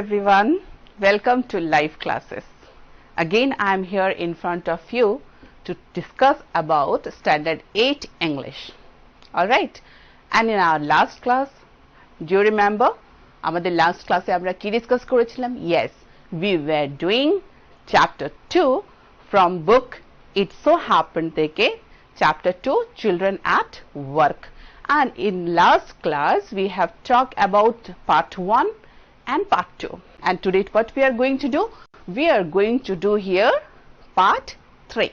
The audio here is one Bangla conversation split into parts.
everyone, welcome to live classes. Again I am here in front of you to discuss about standard 8 English. Alright, and in our last class, do you remember আমাদের last class আমরা কি discuss করেছিলাম? Yes, we were doing chapter 2 from book It So Happened থেকে chapter 2 Children at Work, and in last class we have talked about part 1 and part 2, and today what we are going to do, we are going to do here part 3.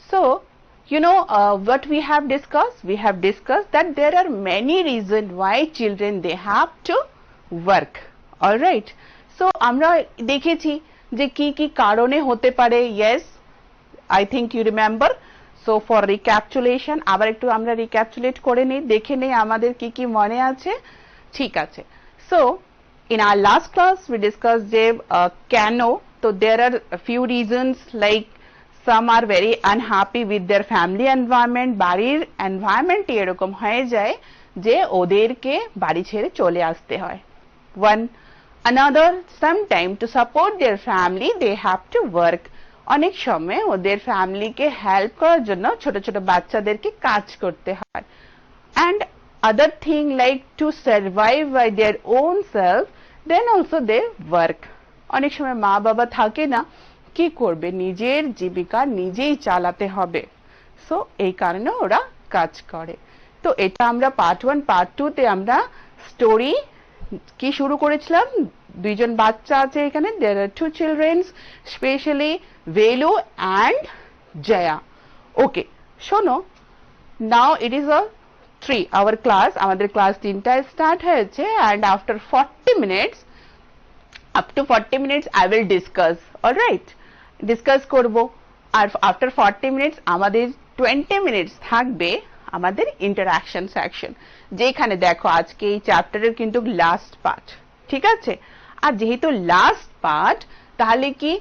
So you know what we have discussed that there are many reasons why children they have to work. All right, so আমরা দেখেছি যে কি কি কারণে হতে পারে. Yes, I think you remember. So for recapitulation আবার একটু আমরা recapitulate করে নেই, দেখে নেই আমাদের কি কি মনে আছে. ঠিক আছে. So in our last class we discussed যে কেন, so there are a few reasons, like some are very unhappy with their family environment, বাড়ির environment এরকম হয়ে যায় যে ওদেরকে বাড়ি ছেড়ে চলে আসতে হয়. One another, sometime to support their family they have to work. অনেক সময় ওদের ফ্যামিলিকে হেল্প করার জন্য ছোট ছোট বাচ্চাদেরকে কাজ করতে হয়. And other thing, like to survive by their own self, then also they work. অনেক সময় মা বাবা থাকে না, কি করবে, নিজের জীবিকা নিজেই চালাতে হবে, সো এই কারণে ওরা কাজ করে. তো এটা আমরা পার্ট 1 পার্ট 2 তে আমরা স্টোরি কি শুরু করেছিলাম. দুইজন বাচ্চা আছে এখানে, there are two children, especially Velu and Jaya. Okay, শোনো, now it is a 3 hour class. আমাদের ক্লাস 3টায় স্টার্ট হয়েছে, and after 40 minutes, up to 40 minutes I will discuss. All right, discuss করব, আর after 40 minutes আমাদের 20 minutes থাকবে আমাদের ইন্টারঅ্যাকশন সেকশন, যেখানে দেখো আজকে এই চ্যাপ্টারের কিন্তু লাস্ট পার্ট. ঠিক আছে, আর যেহেতু লাস্ট পার্ট, তাহলে কি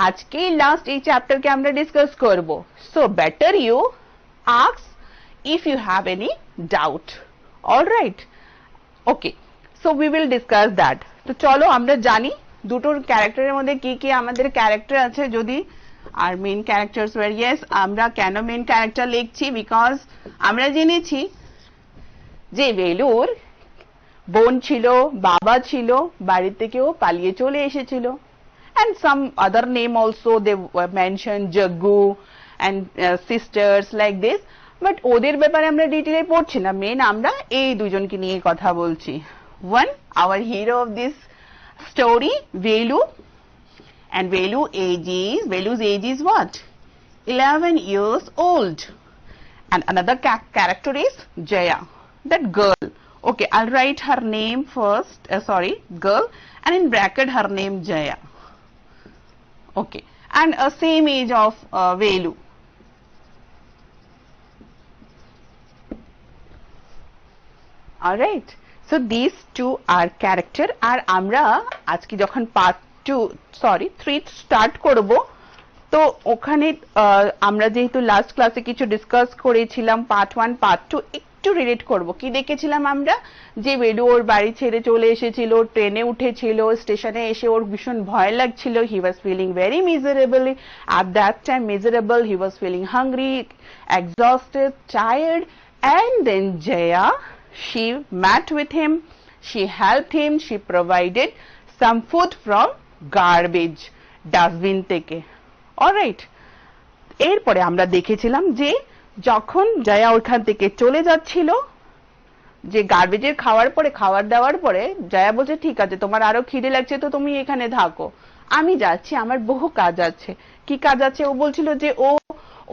আজকে লাস্ট এই চ্যাপ্টারকে আমরা ডিসকাস করব. So better you ask if you have any doubt. All right, okay, so we will discuss that. তো চলো আমরা জানি দুটোর ক্যারেক্টারের মধ্যে কি কি আমাদের ক্যারেক্টার আছে. যদি আর মেইন ক্যারেক্টারস ওয়ার, ইয়েস, আমরা কেন মেইন ক্যারেক্টার লিখছি, বিকজ আমরা জেনেছি যে ভেলুর বোন ছিল, বাবা ছিল, বাড়ি থেকেও পালিয়ে চলে এসেছিল, and some other name also they mentioned, Jaggu and sisters like this, but ওদের ব্যাপারে আমরা ডিটেইলে পড়ছি না, মেইন আমরা এই দুজনকে নিয়ে কথা বলছি. One, our hero of this story, Velu, and Velu's age is what? 11 years old. And another character is Jaya, that girl. Okay, I'll write her name first, girl, and in bracket her name Jaya. Okay, and same age of Velu. All right, so these two are character. আর আমরা আজকে যখন পার্ট 3 স্টার্ট করব, তো ওখানে আমরা যেহেতু লাস্ট ক্লাসে কিছু ডিসকাস করেছিলাম পার্ট 1 পার্ট 2, একটু রিলেট করব. কি দেখেছিলাম আমরা, যে ভেলু ওর বাড়ি ছেড়ে চলে এসেছিল, ট্রেনে উঠেছিল, স্টেশনে এসে ওর ভীষণ ভয় লাগছিল, he was feeling very miserably at that time, miserable, he was feeling hungry, exhausted, tired, and then Jaya, she met with him, she helped him, she provided some food from garbage dustbin থেকে. অলরাইট, এরপরে আমরা দেখেছিলাম যে যখন জয়া ওখান থেকে চলে যাচ্ছিল, যে গার্বেজের খাবার দেওয়ার পরে জয়া বলছে ঠিক আছে তোমার আরো খিদে লাগছে তো তুমি এখানে থাকো, আমি যাচ্ছি, আমার বহু কাজ আছে. কি কাজ আছে? ও বলছিল যে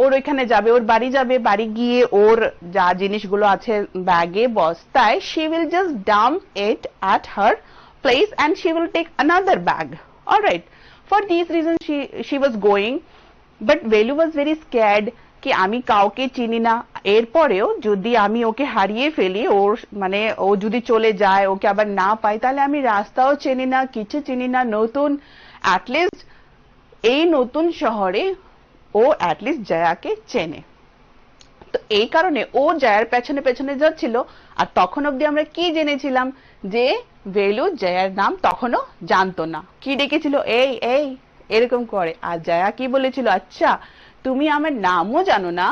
ওর ওইখানে যাবে, ওর বাড়ি যাবে, বাড়ি গিয়ে ওর যা জিনিসগুলো আছে ব্যাগে বস্তায়, she will just dump it at her place and she will take another bag. All right, for these reasons she was going, but Velu was very scared কি আমি কাউকে চিনি না, এরপরেও যদি আমি ওকে হারিয়ে ফেলি, ওর মানে ও যদি চলে যায়, ওকে আবার না পাই, তাহলে আমি রাস্তাও চিনি না, কিছু চিনি না, নতুন, অ্যাটলিস্ট এই নতুন শহরে ও অ্যাটলিস্ট জয়াকে চেনে. তো এই কারণে ও জয়ার পেছনে পেছনে যাচ্ছিল। আর তখন অবধি আমরা কি জেনেছিলাম যে ভেলু জয়ার নাম তখনও জানতো না, কি ডেকেছিল এই এই এরকম করে। আর জয়া কি বলেছিল, আচ্ছা তুমি আমার নামও জানো না।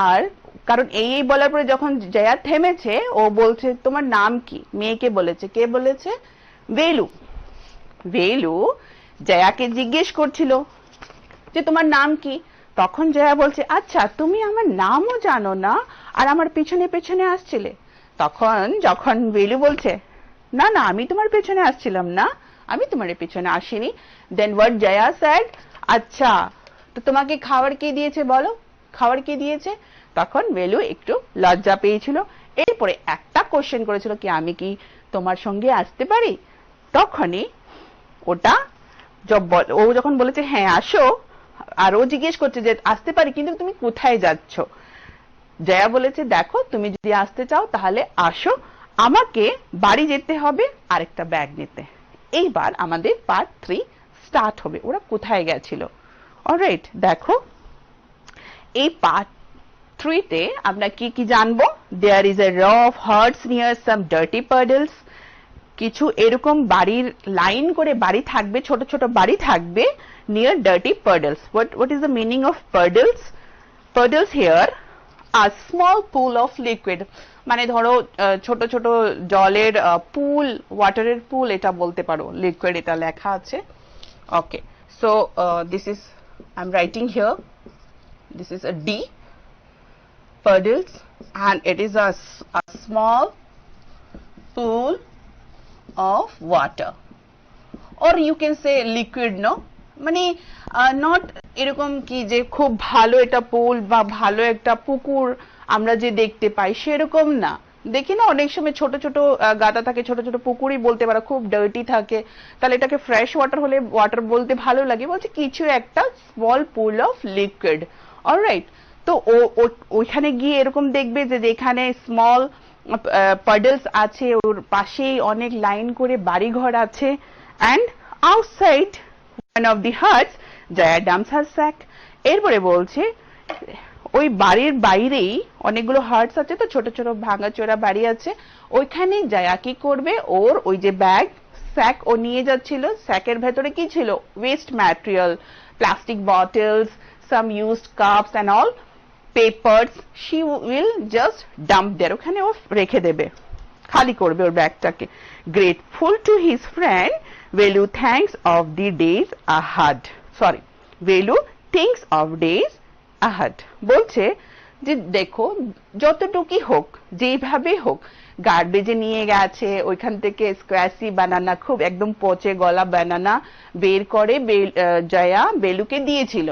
আর কারণ এই বলার পরে যখন জয়া থেমেছে, ও বলছে তোমার নাম কি, মেয়েকে বলেছে। কে বলেছে? ভেলু। ভেলু জয়াকে জিজ্ঞেস করছিল যে তোমার নাম কি। তখন জয়া বলছে, আচ্ছা তুমি আমার নামও জানো না আর আমার পিছনে পেছনে আসছিলে। তখন যখন ভেলু বলছে, না না আমি তোমার পেছনে আসছিলাম না, আমি তোমার পেছনে আসিনি। দেন হোয়াট জয়া সেড, আচ্ছা তো তোমাকে খাবার কে দিয়েছে বলো, খাবার কে দিয়েছে? তখন ভেলু একটু লজ্জা পেয়েছিল। এরপরে একটা কোশ্চেন করেছিল কি আমি কি তোমার সঙ্গে আসতে পারি? তখনই ওটা ও যখন বলেছে হ্যাঁ আসো, আর ও জিজ্ঞেস করছে যে আসতে পারি কিন্তু তুমি কোথায় যাচ্ছ? জয়া বলেছে দেখো তুমি যদি আসতে চাও তাহলে আসো, আমাকে বাড়ি যেতে হবে আরেকটা ব্যাগ নিতে। এইবার আমাদের পার্ট 3 স্টার্ট হবে। ওরা কোথায় গেছিল? অলরাইট, দেখো এই পার্ট 3 তে আমরা কি কি জানবো? দেয়ার is a row of hearts near some dirty puddles. কিছু এরকম বাড়ির লাইন করে বাড়ি থাকবে, ছোট ছোট বাড়ি থাকবে near dirty puddles. what is the meaning of puddles? Puddles here are small pool of liquid, মানে ধরো ছোট ছোট জলের পুল, ওয়াটারের পুল এটা বলতে পারো, লিকুইড এটা লেখা আছে। Okay, so this is I am writing here, this is a D, puddles, and it is a small pool of water, or you can say liquid, no, মানে নট এরকম কি যে খুব ভালো এটা পুল বা ভালো একটা পুকুর আমরা যে দেখতে পাই সেরকম না। দেখি না অনেক সময় ছোট ছোট গাদা থাকে, ছোট ছোট পুকুরই বলতে পারো, খুব ডার্টি থাকে, তাহলে এটাকে ফ্রেশ ওয়াটার হলে ওয়াটার বলতে ভালো লাগে। বলছে কিছু একটা small pool of liquid. Alright, তো ওইখানে গিয়ে এরকম দেখবে যে যেখানে স্মল পাডলস আছে ওর পাশেই অনেক লাইন করে বাড়িঘর আছে। And outside one of the huts Jaya dumps her sack. এরপরে বলছে ওই বাড়ির বাইরেই অনেকগুলো হার্টস আছে, তো ছোট ছোট ভাঙাচোরা বাড়ি আছে, ওইখানে জয়া কি করবে, ওর ওই যে ব্যাগ স্যাক ও নিয়ে যাচ্ছিল, স্যাকের ভেতরে কি ছিল? Waste material, plastic bottles, some used cups and all, papers, she will just dump there, ওখানে ও রেখে দেবে, খালি করবে ওর ব্যাগটাকে। Grateful to his friend Velu thanks of the days ahead. Sorry, Velu thinks of days ahead. বলছে যে দেখো যতটুকুই হোক, যেভাবে হোক, গার্বেজে নিয়ে গেছে, ওইখান থেকে স্কোয়াশি বানানা, খুব একদম পচে গলা বানানা বের করে জয়া বেলুকে দিয়েছিল,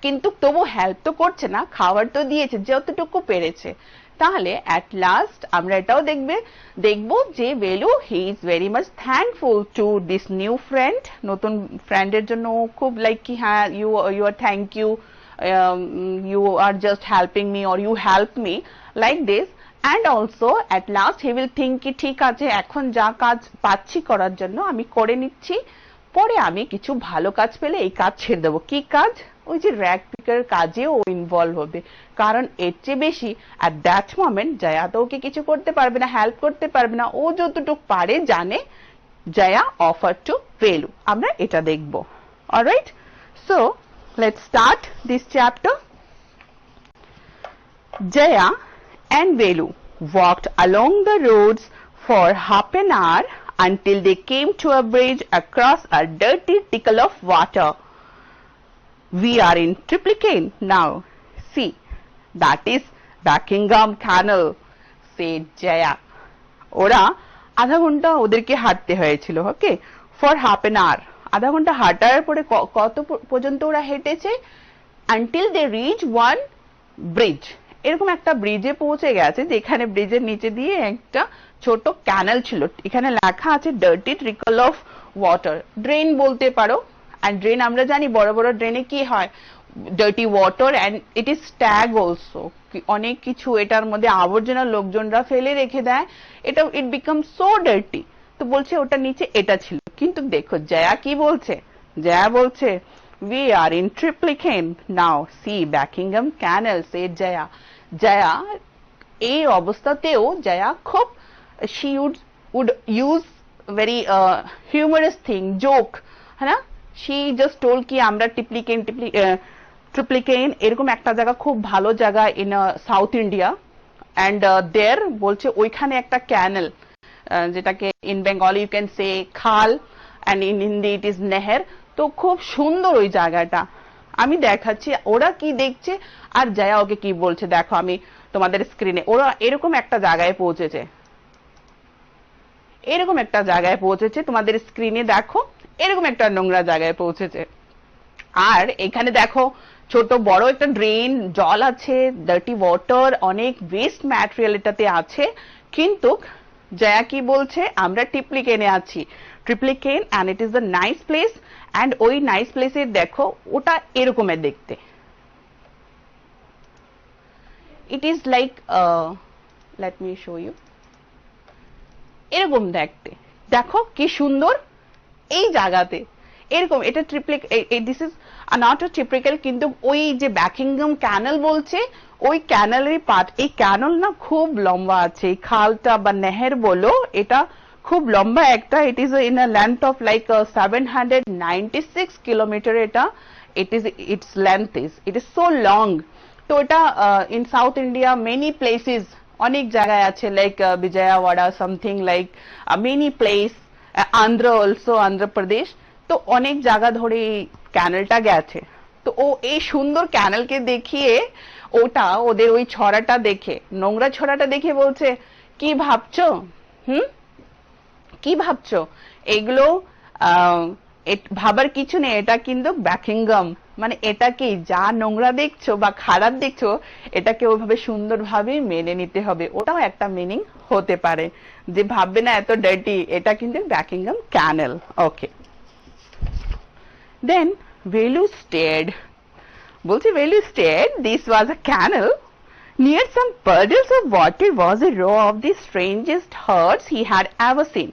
কিন্তু তবু হেল্প তো করছে না, খাবার তো দিয়েছে যতটুকু পেরেছে। তাহলে অ্যাট লাস্ট আমরা এটাও দেখবো যে Velu he is very much thankful to this new friend, নতুন ফ্রেন্ডের জন্য খুব লাইক কি হ্যাঁ you are thank you, you are just helping me or you help me like this. And also at last he will think কি ঠিক আছে এখন যা কাজ পাচ্ছি করার জন্য আমি করে নিচ্ছি, পরে আমি কিছু ভালো কাজ পেলে এই কাজ ছেড়ে দেবো। কি কাজ? ওই যে র্যাগ পিকার কাজে ও ইনভলভ হবে, কারণ এর চেয়ে বেশি অ্যাট দ্যাট মোমেন্ট জয়া তো ওকে কিছু করতে পারবে না, হেল্প করতে পারবে না। ও যতটুকু পারে জানে জয়া অফার টু ভেলু, আমরা এটা দেখবো। Alright, so let's start this chapter. Jaya and Velu walked along the roads for half an hour until they came to a bridge across a dirty trickle of water. We are in Triplicane now. See, that is Buckingham Canal, said Jaya. ওরা আধা ঘন্টা ওদেরকে হাঁটতে হয়েছিল, okay, for half an hour. আধা ঘন্টা হাঁটার পরে কত পর্যন্ত ওরা হেঁটেছে? Until they reach one bridge, এরকম একটা ব্রিজে পৌঁছে গেছে, যেখানে ব্রিজের নিচে দিয়ে একটা ছোট ক্যানেল ছিল। এখানে লেখা আছে dirty trickle of water, drain বলতে পারো। আর ড্রেন আমরা জানি বড় বড় ড্রেনে কি হয়, dirty water and it is stag also, অনেক কিছু এটার মধ্যে আবর্জনা লোকজনরা ফেলে রেখে দেয়, এটা ইট বিকাম সো ডার্টি। তো বলছে ওটা নিচে এটা ছিল। কিন্তু দেখো জয়া কি বলছে, জয়া বলছে we are in Triplicane now. See Buckingham Canal, said Jaya. Jaya এই অবস্থাতেও Jaya খুব she would use very humorous thing, joke, है ना? She just told कि আমরা Triplicane এরকম একটা জায়গা খুব ভালো জায়গা in South India and there বলছে ওইখানে একটা ক্যানেল যেটাকে in Bengali you can say খাল and in Hindi it is নেহের, তো খুব সুন্দর ওই জায়গাটা। আমি দেখাচ্ছি ওরা কি দেখছে আর জয়া ওকে কি বলছে, দেখো আমি তোমাদের স্ক্রিনে, ওরা এরকম একটা জায়গায় পৌঁছেছে, এরকম একটা জায়গায় পৌঁছেছে, তোমাদের স্ক্রিনে দেখো এরকম একটা নোংরা জায়গায় পৌঁছেছে। আর এখানে দেখো ছোট বড় একটা ড্রেন, জল আছে, ডার্টি ওয়াটার, অনেক ওয়েস্ট ম্যাটেরিয়াল এটাতে আছে, কিন্তু জয়া কি বলছে আমরা ট্রিপ্লিকেনে আছি, ট্রিপ্লিকেন and it is the nice place and ওই নাইস প্লেসের দেখো ওটা এরকমের দেখতে, it is like let me show you, এরকম দেখতে, দেখো কি সুন্দর এই জায়গাতে এরকম, এটা this is not a typical, কিন্তু ওই যে Buckingham Canal বলছে ওই ক্যানেলের পার্ট, এই ক্যানেল না খুব লম্বা আছে, এই খালটা বা নেহের বলো এটা খুব লম্বা একটা, it is in a length of like 796 kilometer, এটা its length is, it is so long, তো এটা in South India many places অনেক জায়গায় আছে, like Vijayawada something like many place, Andhra also, Andhra Pradesh, তো অনেক জায়গা ধরে এই ক্যানেলটা গেছে, তো ও এই সুন্দর ক্যানেলকে দেখিয়ে ওটা ওদের ওই ছড়াটা দেখে, নোংরা ছড়াটা দেখে বলছে কি ভাবছো, কি ভাবছো, এগুলো ভাবার কিছু নেই, এটা কিন্তু Buckingham, মানে এটা কি যা নোংরা দেখছো বা খারাপ দেখছো এটাকে ওইভাবে সুন্দরভাবে মেনে নিতে হবে, ওটাও একটা মিনিং হতে পারে, যে ভাববে না এত ডার্টি, এটা কিন্তু Buckingham Canal। ওকে, then Velu stared, বলছে Velu stared, this was a canal, near some puddles of water was a row of the strangest huts he had ever seen.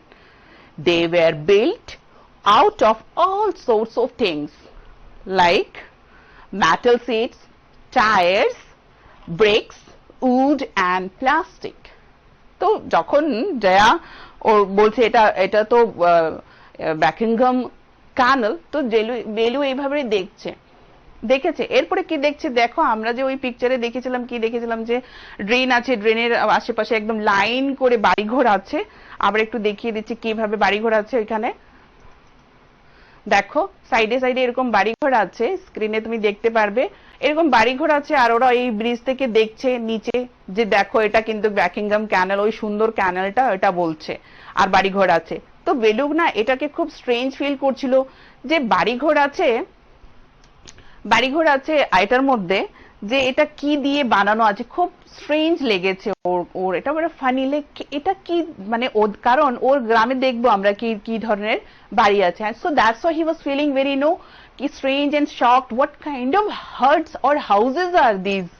They were built out of all sorts of things like metal seats, tires, bricks, wood and plastic. তো যখন জয়া ও বলছে এটা তো Buckingham Canal, তো বেলু এইভাবে দেখেছে, এরপরে কি দেখছে দেখো, আমরা যে ওই পিকচারে দেখেছিলাম কি দেখেছিলাম যে ড্রেন আছে, ড্রেনের আশেপাশে একদম লাইন করে বাড়িঘর আছে, আবার একটু দেখিয়ে দিচ্ছি কিভাবে বাড়িঘর আছে ওইখানে, দেখো সাইডে সাইডে এরকম বাড়িঘর আছে, স্ক্রিনে তুমি দেখতে পারবে এরকম বাড়িঘর আছে, আর ওরা এই ব্রিজ থেকে দেখছে নিচে যে দেখো এটা কিন্তু Buckingham Canal, ওই সুন্দর ক্যানেলটা এটা বলছে, আর বাড়িঘর আছে, তো বেলুগ না এটাকে খুব স্ট্রেঞ্জ ফিল করছিল যে বাড়িঘর আছে এটার মধ্যে, যে এটা কি দিয়ে বানানো আছে, খুব স্ট্রেঞ্জ লেগেছে ওর এটা বড় ফানি, লাইক এটা কি মানে কারণ ওর গ্রামে দেখবো আমরা কি ধরনের বাড়ি আছে, so that's why he was feeling very কি strange and shocked, what kind of huts or houses are these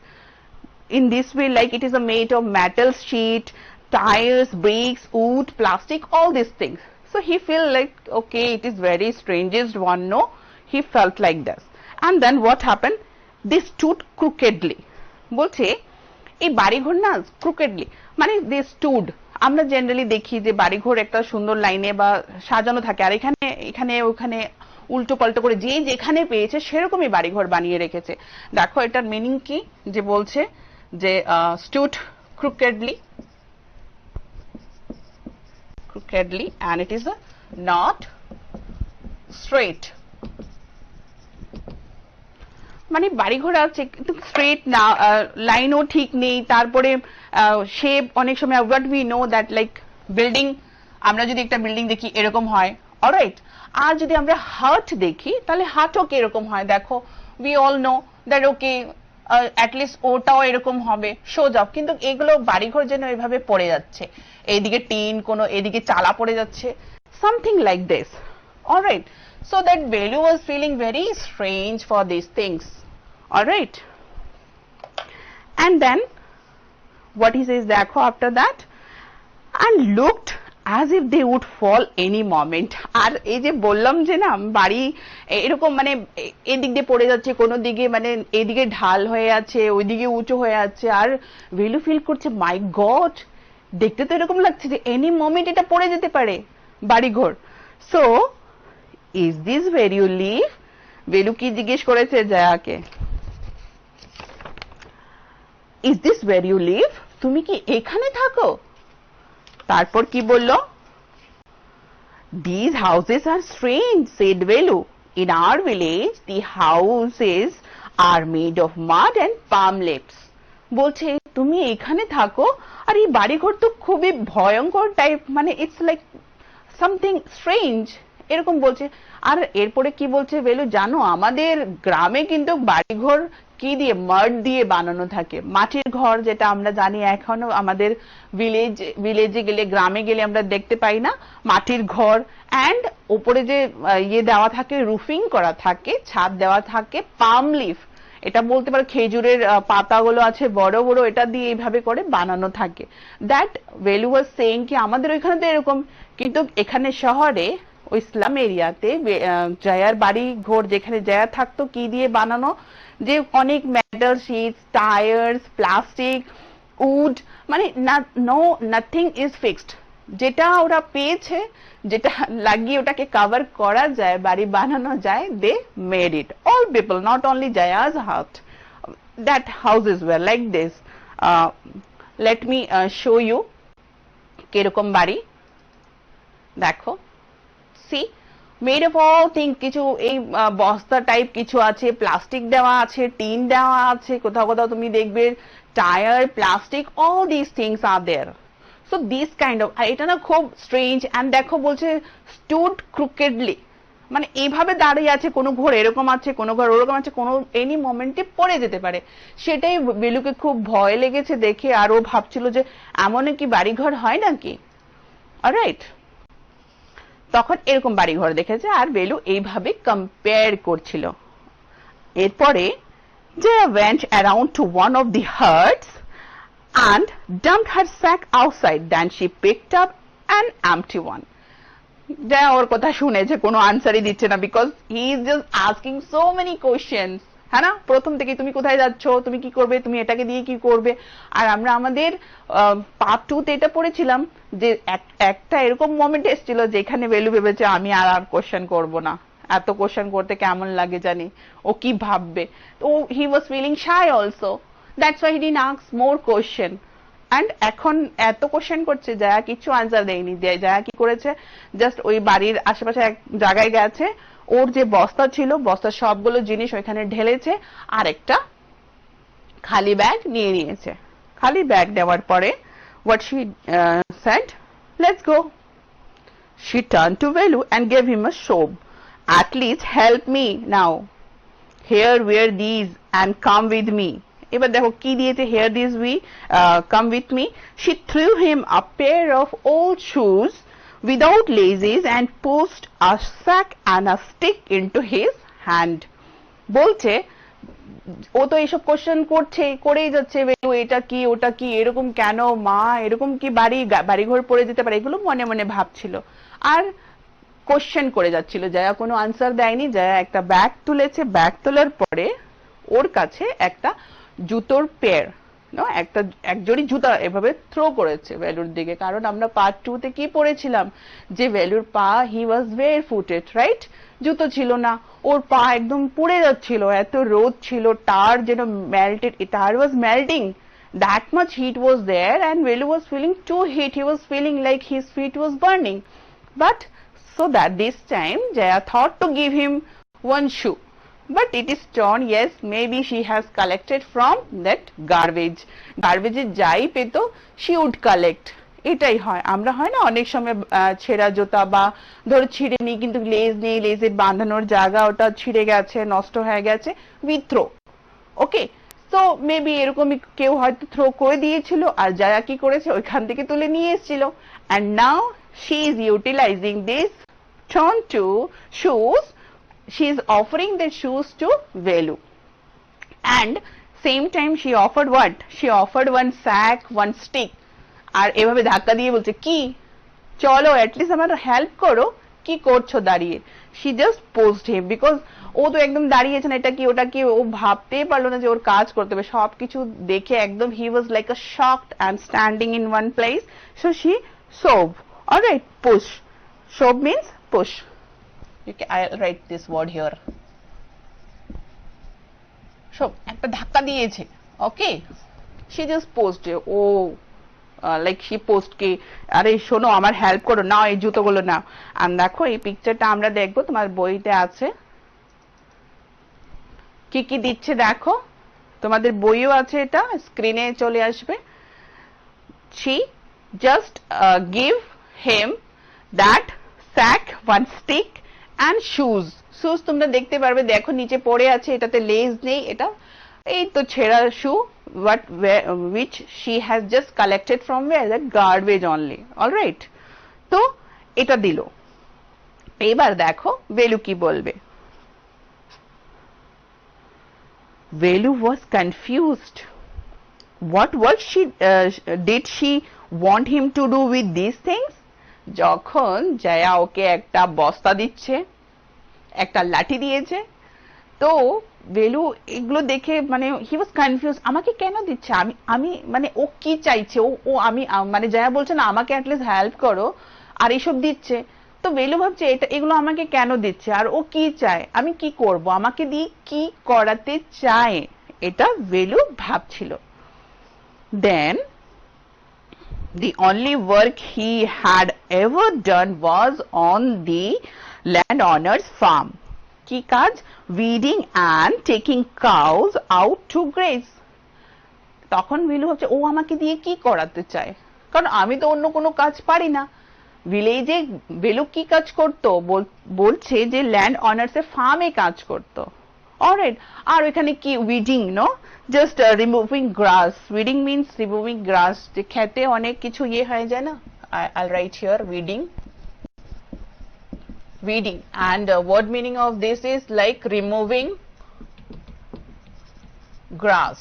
in this way, like it is a made of metal sheet, tires, bricks, wood, plastic, all these things, so he feel like okay it is very strangest one, he felt like this, and then what happened, they stood crookedly, বলছে এই বাড়িঘর না ক্রুকেডলি মানে they stood, আমরা জেনারেলি দেখি যে বাড়িঘর একটা সুন্দর লাইনে বা সাজানো থাকে, আর এখানে ওখানে উল্টো পাল্টো করে যে যেখানে পেয়েছে সেরকমই বাড়িঘর বানিয়ে রেখেছে, দেখো এটার মিনিং কি, যে বলছে যে stood crookedly and it is not straight, মানে বাড়িঘর আছে কিন্তু স্ট্রেট না, লাইনও ঠিক নেই, তারপরে শেপ অনেক সময় what we know that like building, আমরা যদি একটা বিল্ডিং দেখি এরকম হয়, অলরাইট, আর যদি আমরা হাট দেখি তাহলে হাটও কি এরকম হয়, দেখো we all know that okay at least ওটাও এরকম হবে সোজা, কিন্তু এগুলো বাড়িঘর যেন এভাবে পড়ে যাচ্ছে, এইদিকে টিন, কোনো এদিকে চালা পড়ে যাচ্ছে, something like this, alright, so that Belu was feeling very strange for these things, alright, and then what he says দেখো after that, and looked as if they would fall any moment. আর এই যে বললাম যে না বাড়ি এরকম মানে এদিক দিয়ে পড়ে যাচ্ছে, কোনো দিকে মানে এদিকে ঢাল হয়ে আছে, ওইদিকে উঁচু হয়ে আছে, আর ভেলু ফিল করছে মাই গড, দেখতে তো এরকম লাগছে যে এনি মোমেন্ট এটা পড়ে যেতে পারে বাড়িঘর। So is this where you live? Velu কি জিজ্ঞেস করেছে জায়াকে, is this where you live? তুমি কি এখানে থাকো? তারপর কি বলল? These houses are strange, said Velu. In our village, the houses are made of mud and palm leaves. বলছে তুমি এখানে থাকো আর এই বাড়িঘর তো খুবই ভয়ঙ্কর টাইপ, মানে ইটস লাইক সামথিং স্ট্রেঞ্জ, এরকম বলছে। আর এরপরে কি বলছে ভেলু জানো, আমাদের গ্রামে কিন্তু বাড়িঘর কি দিয়ে, মাড দিয়ে বানানো থাকে, মাটির ঘর, যেটা আমরা জানি এখনো আমাদের ভিলেজে গেলে, গ্রামে গেলে আমরা দেখতে পাই না মাটির ঘর। অ্যান্ড উপরে যে ইয়ে দেওয়া থাকে, রুফিং করা থাকে, ছাদ দেওয়া থাকে পাম লিফ, এটা বলতে পারো খেজুরের পাতাগুলো আছে বড় বড়, এটা দিয়ে এইভাবে করে বানানো থাকে। দ্যাট ভেলু ওয়াজ সেইং কি আমাদের ওইখানে তো এরকম, কিন্তু এখানে শহরে ওই স্লাম এরিয়াতে জায়ার বাড়ি ঘর যেখানে জায়া থাকতো কি দিয়ে বানানো, যে অনেক metal sheets, tyres, plastic, wood, মানে নাথিং ইজ ফিক্সড, যেটা ওরা পেয়েছে, যেটা লাগিয়ে ওটাকে কভার করা যায়, বাড়ি বানানো যায়, they made it. All people, not only Jaya's house, that houses were like this. Let me show you কিরকম বাড়ি। দেখো, see made of all thing, কিছু এই বস্তা টাইপ কিছু আছে, প্লাস্টিক দেওয়া আছে, টিন দেওয়া আছে, কোথাও কোথাও তুমি দেখবে tyre, plastic, all this things are there. So this kind of, এটা না খুব স্ট্রেঞ্জ। অ্যান্ড দেখো বলছে স্টুড ক্রুকেডলি, মানে এইভাবে দাঁড়িয়ে আছে, কোনো ঘর এরকম আছে, কোনো ঘর ওরকম আছে, কোনো এনি মোমেন্টে পড়ে যেতে পারে। সেটাই বেলুকে খুব ভয় লেগেছে দেখে, আর ও ভাবছিল যে এমন কি বাড়িঘর হয় নাকি। অলরাইট, তখন এরকম বাড়িঘর দেখেছে আর বেলু এইভাবে কম্পেয়ার করছিল। এরপরে যে went around to one of the huts and dumped her sack outside, then she picked up an empty one. যা ওর কথা শুনেছে, কোনো আনসারই দিচ্ছে না, because he is just asking so many questions, হ্যাঁ না, প্রথম থেকে তুমি কোথায় যাচ্ছ, তুমি কি করবে, তুমি এটাকে দিয়ে কি করবে। আর আমরা আমাদের পার্ট 2 তে এটা পড়েছিলাম যে একটা এরকম মোমেন্ট এসেছিল যেখানে ভেলু ভেবেছে আমি আর কোশ্চেন করব না, এত কোশ্চেন করতে কেমন লাগে জানি, ও কি ভাববে। তো he was feeling shy also, that's why he didn't ask more question. And এখন এত কোশ্চেন করছে, জায়া কিছু আনসার দেয়নি। জায়া কি করেছে, জাস্ট ওই বাড়ির আশেপাশে এক জায়গায় গেছে, ওর যে বস্তা ছিল, বস্তার সবগুলো জিনিস ওইখানে ঢেলেছে, আর একটা খালি ব্যাগ নিয়ে নিয়েছে। খালি ব্যাগ নেওয়ার পরে what she said, let's go. She turned to Velu and gave him a shove. At least help me now. Here wear these and come with me. এবার দেখো কি দিয়েছে, here these we come with me. She threw him a pair of old shoes without laces and pushed a sack and a stick into his hand. বলছে ও তো এইসব কোশ্চেন করছে, করেই যাচ্ছে, এটা কি ওটা কি, এরকম কেন মা, এরকম কি বাড়িঘর পড়ে যেতে পারে, এগুলো মনে মনে ভাবছিল আর কোশ্চেন করে যাচ্ছিল। জায়া কোনো আনসার দেয়নি। জায়া একটা ব্যাগ তুলেছে, ব্যাগ তোলার পরে ওর কাছে একটা জুতোর পেয়ার, এক জোড়ি জুতা এভাবে থ্রো করেছে ভেলুর দিকে। কারণ আমরা পার্ট 2 তে কি পড়েছিলাম যে ভেলুর পা, হি ওয়াজ বেয়ার ফুটেড, রাইট, জুতো ছিল না, ওর পা একদম পুড়ে যাচ্ছিল, এত রোদ ছিল, টার যেন মেল্টেড, টার ওয়াজ melting, that much heat was there and Velu was feeling too heat, he was feeling like his feet was burning. But so that this time Jaya thought to give him one shoe, but it is torn. Yes, maybe she has collected from that garbage এ যাই পেতো she would collect. এটাই হয়, আমরা হয় না অনেক সময় ছেঁড়া জুতা বা ধরো ছিঁড়ে নি কিন্তু লেজ নেই, লেজে বাঁধানোর জায়গা ওটা ছিঁড়ে গেছে, নষ্ট হয়ে গেছে, we throw. Okay, so maybe এরকমই কেউ হয়তো থ্রো করে দিয়েছিল আর জায়া কি করেছে ওইখান থেকে তুলে নিয়ে এসেছিল। and now she is utilizing this torn to shoes, she is offering the shoes to Velu, and same time she offered what, she offered one sack, one stick, আর এভাবে ধাক্কা দিয়ে বলছে কি চলো অ্যাটলিস্ট আমার হেল্প করো, কি করছো দাঁড়িয়ে। শি জাস্ট পোজড হিম, বিকজ ও তো একদম দাঁড়িয়েছে না, এটা কি ওটা কি, ও ভাবতেই পারলো না যে ওর কাজ করতে হবে, সবকিছু দেখে একদম he was like a shocked and standing in one place. So she shove, alright, push, shove means push. I'll write this word here. সব একটা ধাক্কা দিয়েছে, ওকে। শি জাস্ট পোস্ট, ও লাইক শি পোস্ট কি, আরে শোনো আমার হেল্প করো, নাও এই জুতোগুলো নাও। আর দেখো এই পিকচারটা আমরা দেখবো, তোমার বইতে আছে, কি কি দিচ্ছে দেখো, তোমাদের বইও আছে, এটা স্ক্রিনে চলে আসবে। She just give him that sack, one stick and shoes. Shoes তোমরা দেখতে পারবে, দেখো নিচে পড়ে আছে, এটাতে লেজ নেই, এটা এই তো ছেঁড়া শু, what which she has just collected from where, that garbage only, all right। তো এটা দিল। এবার দেখো ভেলু কি বলবে। ভেলু was confused, what did she want him to do with these things। যখন জয়া ওকে একটা বস্তা দিচ্ছে, একটা লাঠি দিয়েছে, তো ভেলু এগুলো দেখে মানে হি ওয়াজ কনফিউজ, আমাকে কেন দিচ্ছে, আমি আমি মানে ও কি চাইছে, ও আমি মানে জয়া বলছে না আমাকে অ্যাটলিস্ট হেল্প করো, আর এইসব দিচ্ছে। তো ভেলু ভাবছে এটা এগুলো আমাকে কেন দিচ্ছে, আর ও কি চায়, আমি কি করব, আমাকে দিয়ে কি করাতে চায়, এটা ভেলু ভাবছিল। দেন the only work he had ever done was on the landowner's farm। কি কাজ, weeding and taking cows out to graze। তখন ভেলু হচ্ছে ও আমাকে দিয়ে কি করাতে চায়, কারণ আমি তো অন্য কোনো কাজ পারি না। ভিলেজে ভেলু কি কাজ করতো, বলছে যে ল্যান্ড অনার্স এর ফার্মে কাজ করতো, অলরাইট। আর ওইখানে কি উইডিং, নো, জাস্ট রিমুভিং গ্রাস, উইডিং মিন্স রিমুভিং গ্রাস, যে খেতে অনেক কিছু ইয়ে হয়ে যায় না। I'll write here weeding, weeding, and what meaning of this is like removing grass,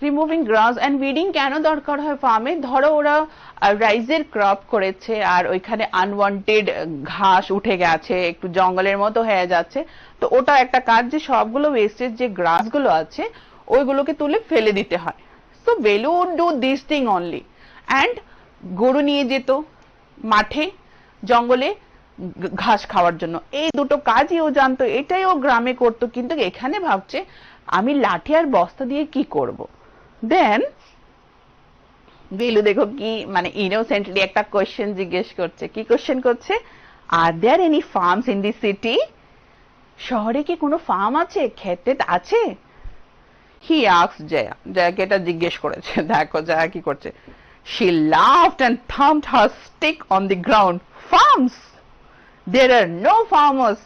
removing glass and weeding কেন দরকার হয় ফার্মে, ধরো ওরা রাইসের ক্রপ করেছে আর ওইখানে আনওয়ান্টেড ঘাস উঠে গেছে, একটু জঙ্গলের মতো হয়ে যাচ্ছে, তো ওটা একটা কাজ যে সবগুলো ওয়েস্টেজ যে গ্রাসগুলো আছে ওইগুলোকে তুলে ফেলে দিতে হয়। So Velu would do this thing only. And গরু নিয়ে যেত মাঠে জঙ্গলে ঘাস খাওয়ার জন্য, এই দুটো কাজই ও জানতো, এটাই ও গ্রামে করতো। কিন্তু এখানে ভাবছে আমি লাঠি আর বস্তা দিয়ে কি করব। দেন ভেলু দেখো কি মানে ইনোসেন্টলি একটা কোয়েশ্চেন জিজ্ঞেস করছে, কি কোয়েশ্চেন করছে, are there any farms in the city, শহরে কি কোনো ফার্ম আছে, ক্ষেত আছে। হি আস্কড জয়া, জয়াকে এটা জিজ্ঞেস করেছে, দেখো জয়া কি করছে, she laughed and thumped her stick on the ground, farms, there are no farmers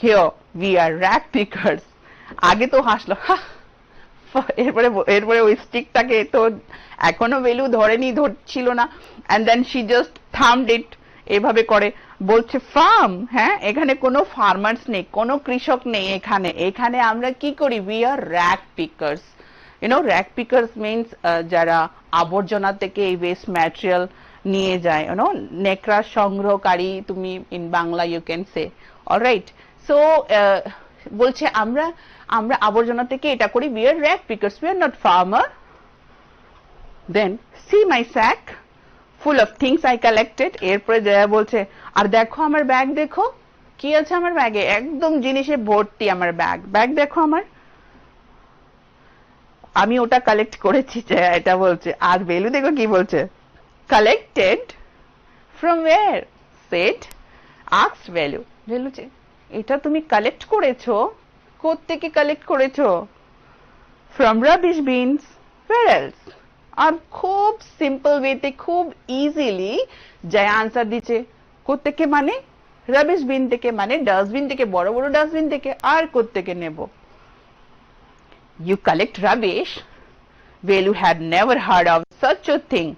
here, we are rag pickers। আগে তো হাসলো, এরপরে এরপরে ওই স্টিকটাকে তো এখনো ভেলু ধরেনি, ধরছিল না, and then she just thumped it, এভাবে করে বলছে ফার্ম, হ্যাঁ এখানে কোনো ফার্মার্স নেই, কোনো কৃষক নেই এখানে, এখানে আমরা কি করি, we are rag pickers। you know rag pickers means যারা আবর্জনা থেকে এই ওয়েস্ট ম্যাটেরিয়াল নিয়ে যায়, you know নেকড়া সংগ্রহকারী, তুমি in Bangla you can say, alright. So বলছে আমরা আমরা আবর্জনা থেকে এটা করি, we are rag pickers, we are not farmer। then see my sack full of things I collected। এরপরে জয়া বলছে আর দেখো আমার ব্যাগ, দেখো কি আছে আমার ব্যাগে, একদম জিনিসে ভর্তি আমার ব্যাগ, ব্যাগ দেখো আমার, আমি ওটা কালেক্ট করেছি, জয়া এটা বলছে। আর ভেলু দেখো কি বলছে, collected from where, said asked Velu. Velu এটা তুমি কালেক্ট করেছো, কোত্থেকে কালেক্ট করেছো, from rubbish bins, where else. আর খুব সিম্পল ওয়েতে খুব ইজিলি জয়া আনসার দিচ্ছে, কোত্থেকে মানে রাবিশ বিন থেকে, মানে ডাস্টবিন থেকে, বড় বড় ডাস্টবিন থেকে, আর কোত্থেকে নেব। You collect rubbish? Velu had never heard of such a thing।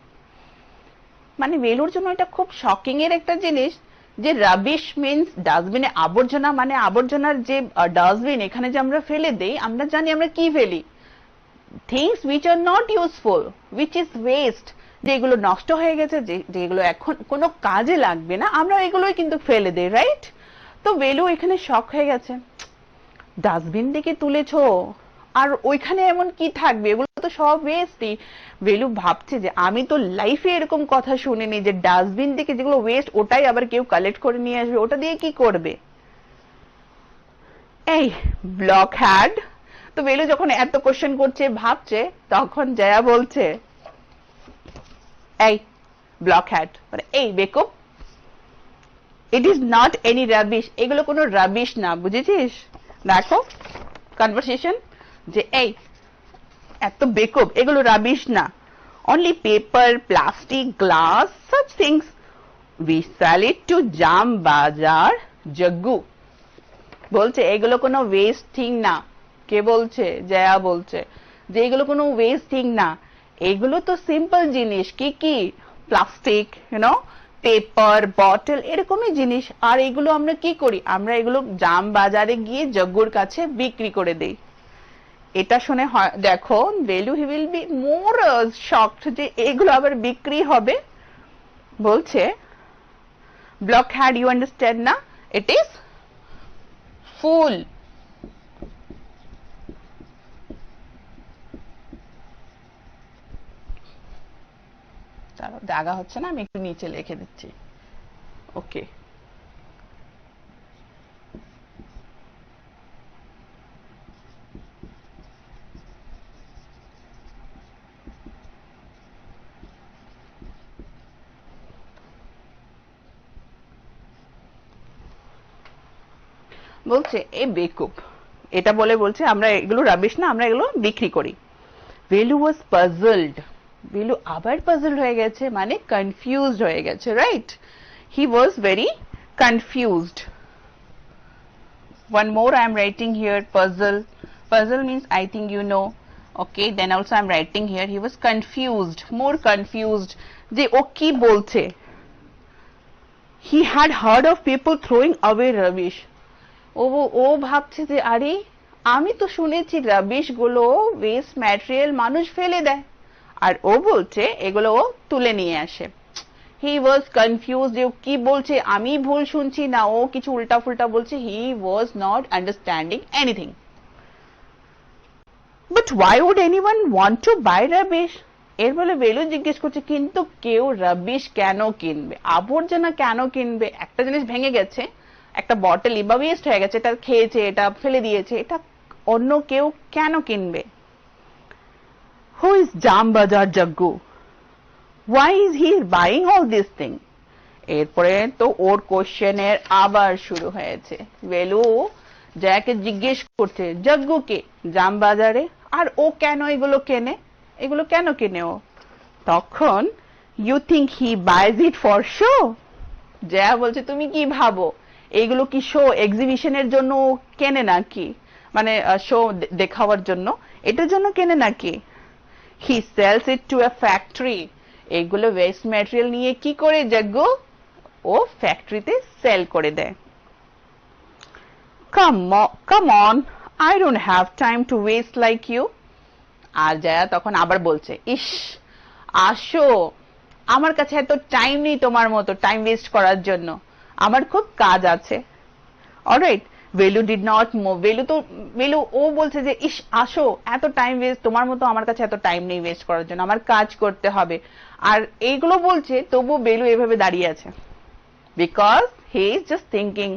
মানে ভেলুর জন্য এটা খুব শকিং এর একটা জিনিস যে রাবিশ মিন্স ডাস্টবিনে আবর্জনা, মানে আবর্জনার যে ডাস্টবিন এখানে যে আমরা ফেলে দেই, আমরা জানি আমরা কি ফেলি, things which are not useful, which is waste, যেগুলো নষ্ট হয়ে গেছে, যেগুলো এখন কোনো কাজে লাগবে না, আমরা এগুলোই কিন্তু ফেলে দেই, রাইট? তো বেলু এখানে শক হয়ে গেছে, ডাস্টবিন থেকে তুলেছো আর ওইখানে এমন কি থাকবে, এগুলো তো সব ওয়েস্টই। বেলু ভাবছে যে আমি তো লাইফে এরকম কথা শুনিনি যে ডাস্টবিন থেকে যেগুলো ওয়েস্ট ওটাই আবার কেউ কালেক্ট করে নিয়ে আসবে, ওটা দিয়ে কি করবে। এই ব্লক হ্যাড। তো বেলু যখন এত কোশ্চেন করছে ভাবছে, তখন জয়া বলছে, এই ব্লক হ্যাড মানে এই বেকুব, ইট ইজ নট এনি রাবিশ, এগুলো কোনো রাবিশ না, বুঝেছিস? দেখো কনভারসেশন, যে এই এত বেকুব, এগুলো রাবিশ না, only paper, plastic, glass, such things we sell it to জাম বাজার জগ্গু। বলছে এগুলো কোনো ওয়েস্ট থিং না। কে বলছে? জয়া বলছে যে এগুলো কোনো ওয়েস্ট থিং না, এগুলো তো সিম্পল জিনিস। কি কি? প্লাস্টিক, পেপার, বটল, এরকমই জিনিস। আর এগুলো আমরা কি করি? আমরা এগুলো জাম বাজারে গিয়ে জগ্গুর কাছে বিক্রি করে দেই। এটা শুনে দেখো Velu he will be more shocked যে এগুলো আবার বিক্রি হবে। বলছে ব্লক হ্যাড, ইউ আন্ডারস্ট্যান্ড না, ইট ইজ ফুল। জায়গা হচ্ছে না, আমি একটু নিচে লিখে দিচ্ছি। ওকে, বলছে এ বেকুব, এটা বলে বলছে আমরা এগুলো রাবিশ না, আমরা এগুলো বিক্রি করি। বেলু ওয়াজ পাজলড, বেলু আবার পাজলড হয়ে গেছে, মানে কনফিউজড হয়ে গেছে, right? He was very confused. One more I am writing here, puzzle. Puzzle means I think you know. Okay, then also I am writing here he was confused, more confused যে ও কি বলছে। He had heard of people throwing away rubbish. ও ভাবছে যে আরে আমি তো শুনেছি রাবিশ গুলো ওয়েস্ট ম্যাটেরিয়াল মানুষ ফেলে দেয়, আর ও বলছে এগুলো ও তুলে নিয়ে আসে। হি ওয়াজ কনফিউজড, যে কি বলছে, আমি ভুল শুনছি না ও কিছু উল্টা ফুল্টা বলছে। He was not understanding anything. But why would anyone want to buy rubbish? এর বলে বেলু জিজ্ঞেস করছে কিন্তু কেউ রাবিশ কেন কিনবে, আবর্জনা কেন কিনবে? একটা জিনিস ভেঙে গেছে, একটা বটল বা ওয়েস্ট হয়ে গেছে, এটা খেয়েছে, এটা ফেলে দিয়েছে, এটা অন্য কেউ কেন কিনবে? হু ইজ জাম বাজার Jaggu? Why is he buying all this thing? এরপরে তো ওর কোশ্চেনের আবার শুরু হয়েছে। বেলু জয়াকে জিজ্ঞেস করছে জগ্গুকে জাম বাজারে, আর ও কেন এগুলো কেনে, এগুলো কেন কেনে ও? তখন you think he buys it for show? Jaya বলছে তুমি কি ভাবো এইগুলো কি শো এক্সিবিশনের জন্য কেনে নাকি, মানে শো দেখাবার জন্য, এটার জন্য কেনে নাকি? He sells it to a factory, এগুলো ওয়েস্ট ম্যাটেরিয়াল নিয়ে কি করে জগ্গু? ও ফ্যাক্টরিতে সেল করে দেয়। Come on, I don't have time to waste like you. আর জয়া তখন আবার বলছে ইস আসো, আমার কাছে এত টাইম নেই তোমার মতো টাইম ওয়েস্ট করার জন্য, আমার খুব কাজ আছে। Alright, Velu did not move. Velu ও বলছে যে ইস আসো, এত টাইম ওয়েস্ট, তোমার মতো আমার কাছে এত টাইম নেই ওয়েস্ট করার জন্য, আমার কাজ করতে হবে। আর এইগুলো বলছে তবু বেলু এভাবে দাঁড়িয়ে আছে, because he is just thinking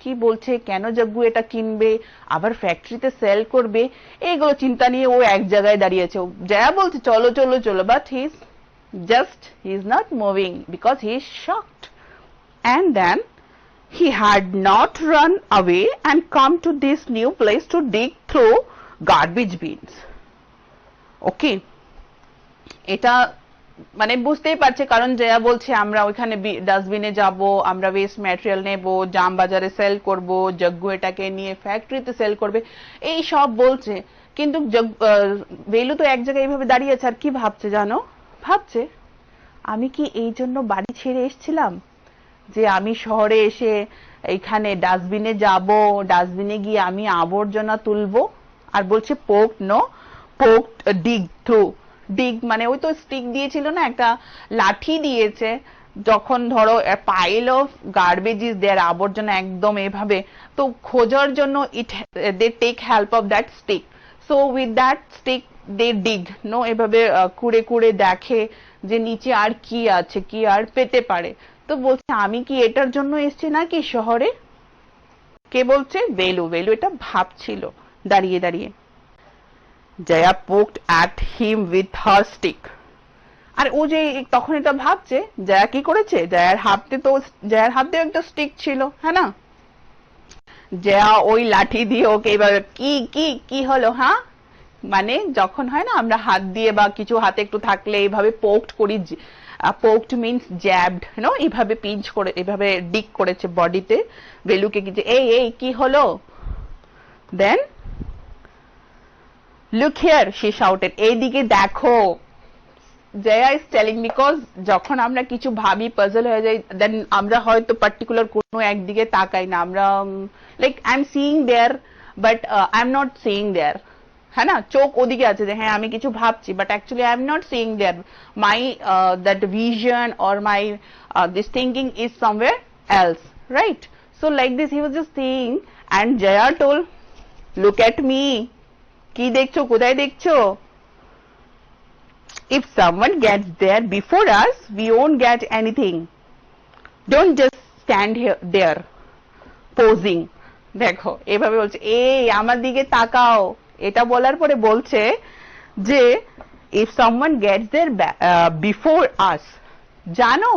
কি বলছে, কেন জগ্গু এটা কিনবে, আবার ফ্যাক্টরিতে সেল করবে, এইগুলো চিন্তা নিয়ে ও এক জায়গায় দাঁড়িয়েছে। যা বলছে চলো চলো চলো, but he is not moving because he is shocked. And then he had not run away and come to this new place to dig through garbage bins. Okay, এটা মানে বুঝতেই পারছে, কারণ জয়া বলছে আমরা ওইখানে ডাস্টবিনে যাব, আমরা ওয়েস্ট ম্যাটেরিয়াল নেব, জাম বাজারে সেল করব, জগ্গু এটাকে নিয়ে ফ্যাক্টরিতে সেল করবে, এই সব বলছে। কিন্তু বেলু তো এক জায়গায় এইভাবে দাঁড়িয়ে আছে, আর কি ভাবছে জানো? ভাবছে আমি কি এই জন্য বাড়ি ছেড়ে এসেছিলাম যে আমি শহরে এসে এইখানে ডাস্টবিনে যাব, ডাস্টবিনে গিয়ে আমি আবর্জনা তুলবো? আর বলছে পোক ডিগ থ্রু, ডিগ মানে ওই তো স্টিক দিয়েছিল না, একটা লাঠি দিয়েছে, যখন ধরো pile of garbage is there, আবর্জনা একদম এভাবে, তো খোঁজার জন্য they take help of that stick, so with that stick they dig, no এভাবে কুড়ে কুড়ে দেখে যে নিচে আর কি আছে, কি আর পেতে পারে। তো বলছে আমি কি এটার জন্য এসছি নাকি শহরে? কে বলছে? বেলু। বেলু এটা ভাবছিল দাঁড়িয়ে দাঁড়িয়ে। Jaya poked at him with her stick. আর ও যে তখন এটা ভাবছে, জয়া কি করেছে, জয়ার হাতে একটা স্টিক ছিল, হ্যাঁ না? জয়া ওই লাঠি দিয়ে ওকে এইভাবে কি কি কি হলো, হ্যাঁ মানে যখন হয় না আমরা হাত দিয়ে বা কিছু হাতে একটু থাকলে এইভাবে পোকড করি, পোকড মিন্স জ্যাবড, নো এইভাবে পিঞ্চ করে এইভাবে ডিক করেছে বডিতে বেলুকে, কি যে এই এই কি হলো। দেন লুক হিয়ার শি শাউটেড, এইদিকে দেখো। জয়া ইজ টেলিং, বিকজ যখন আমরা কিছু ভাবি, পাজল হয়ে যাই, দেন আমরা হয়তো পার্টিকুলার কোনো একদিকে তাকাই না, আমরা like I am seeing there but I am not seeing there, হ্যাঁ না? চোখ ওদিকে আছে যে হ্যাঁ আমি কিছু ভাবছি, but actually I am not seeing there, my that vision or my this thinking is somewhere else, right? So like this he was just seeing, and Jaya told look at me, কি দেখছো, কোথায় দেখছো? If someone gets there before us, we won't get anything. Don't just stand there posing. দেখো এভাবে বলছে, এই আমার দিকে তাকাও। এটা বলার পরে বলছে যে if someone gets there before us, জানো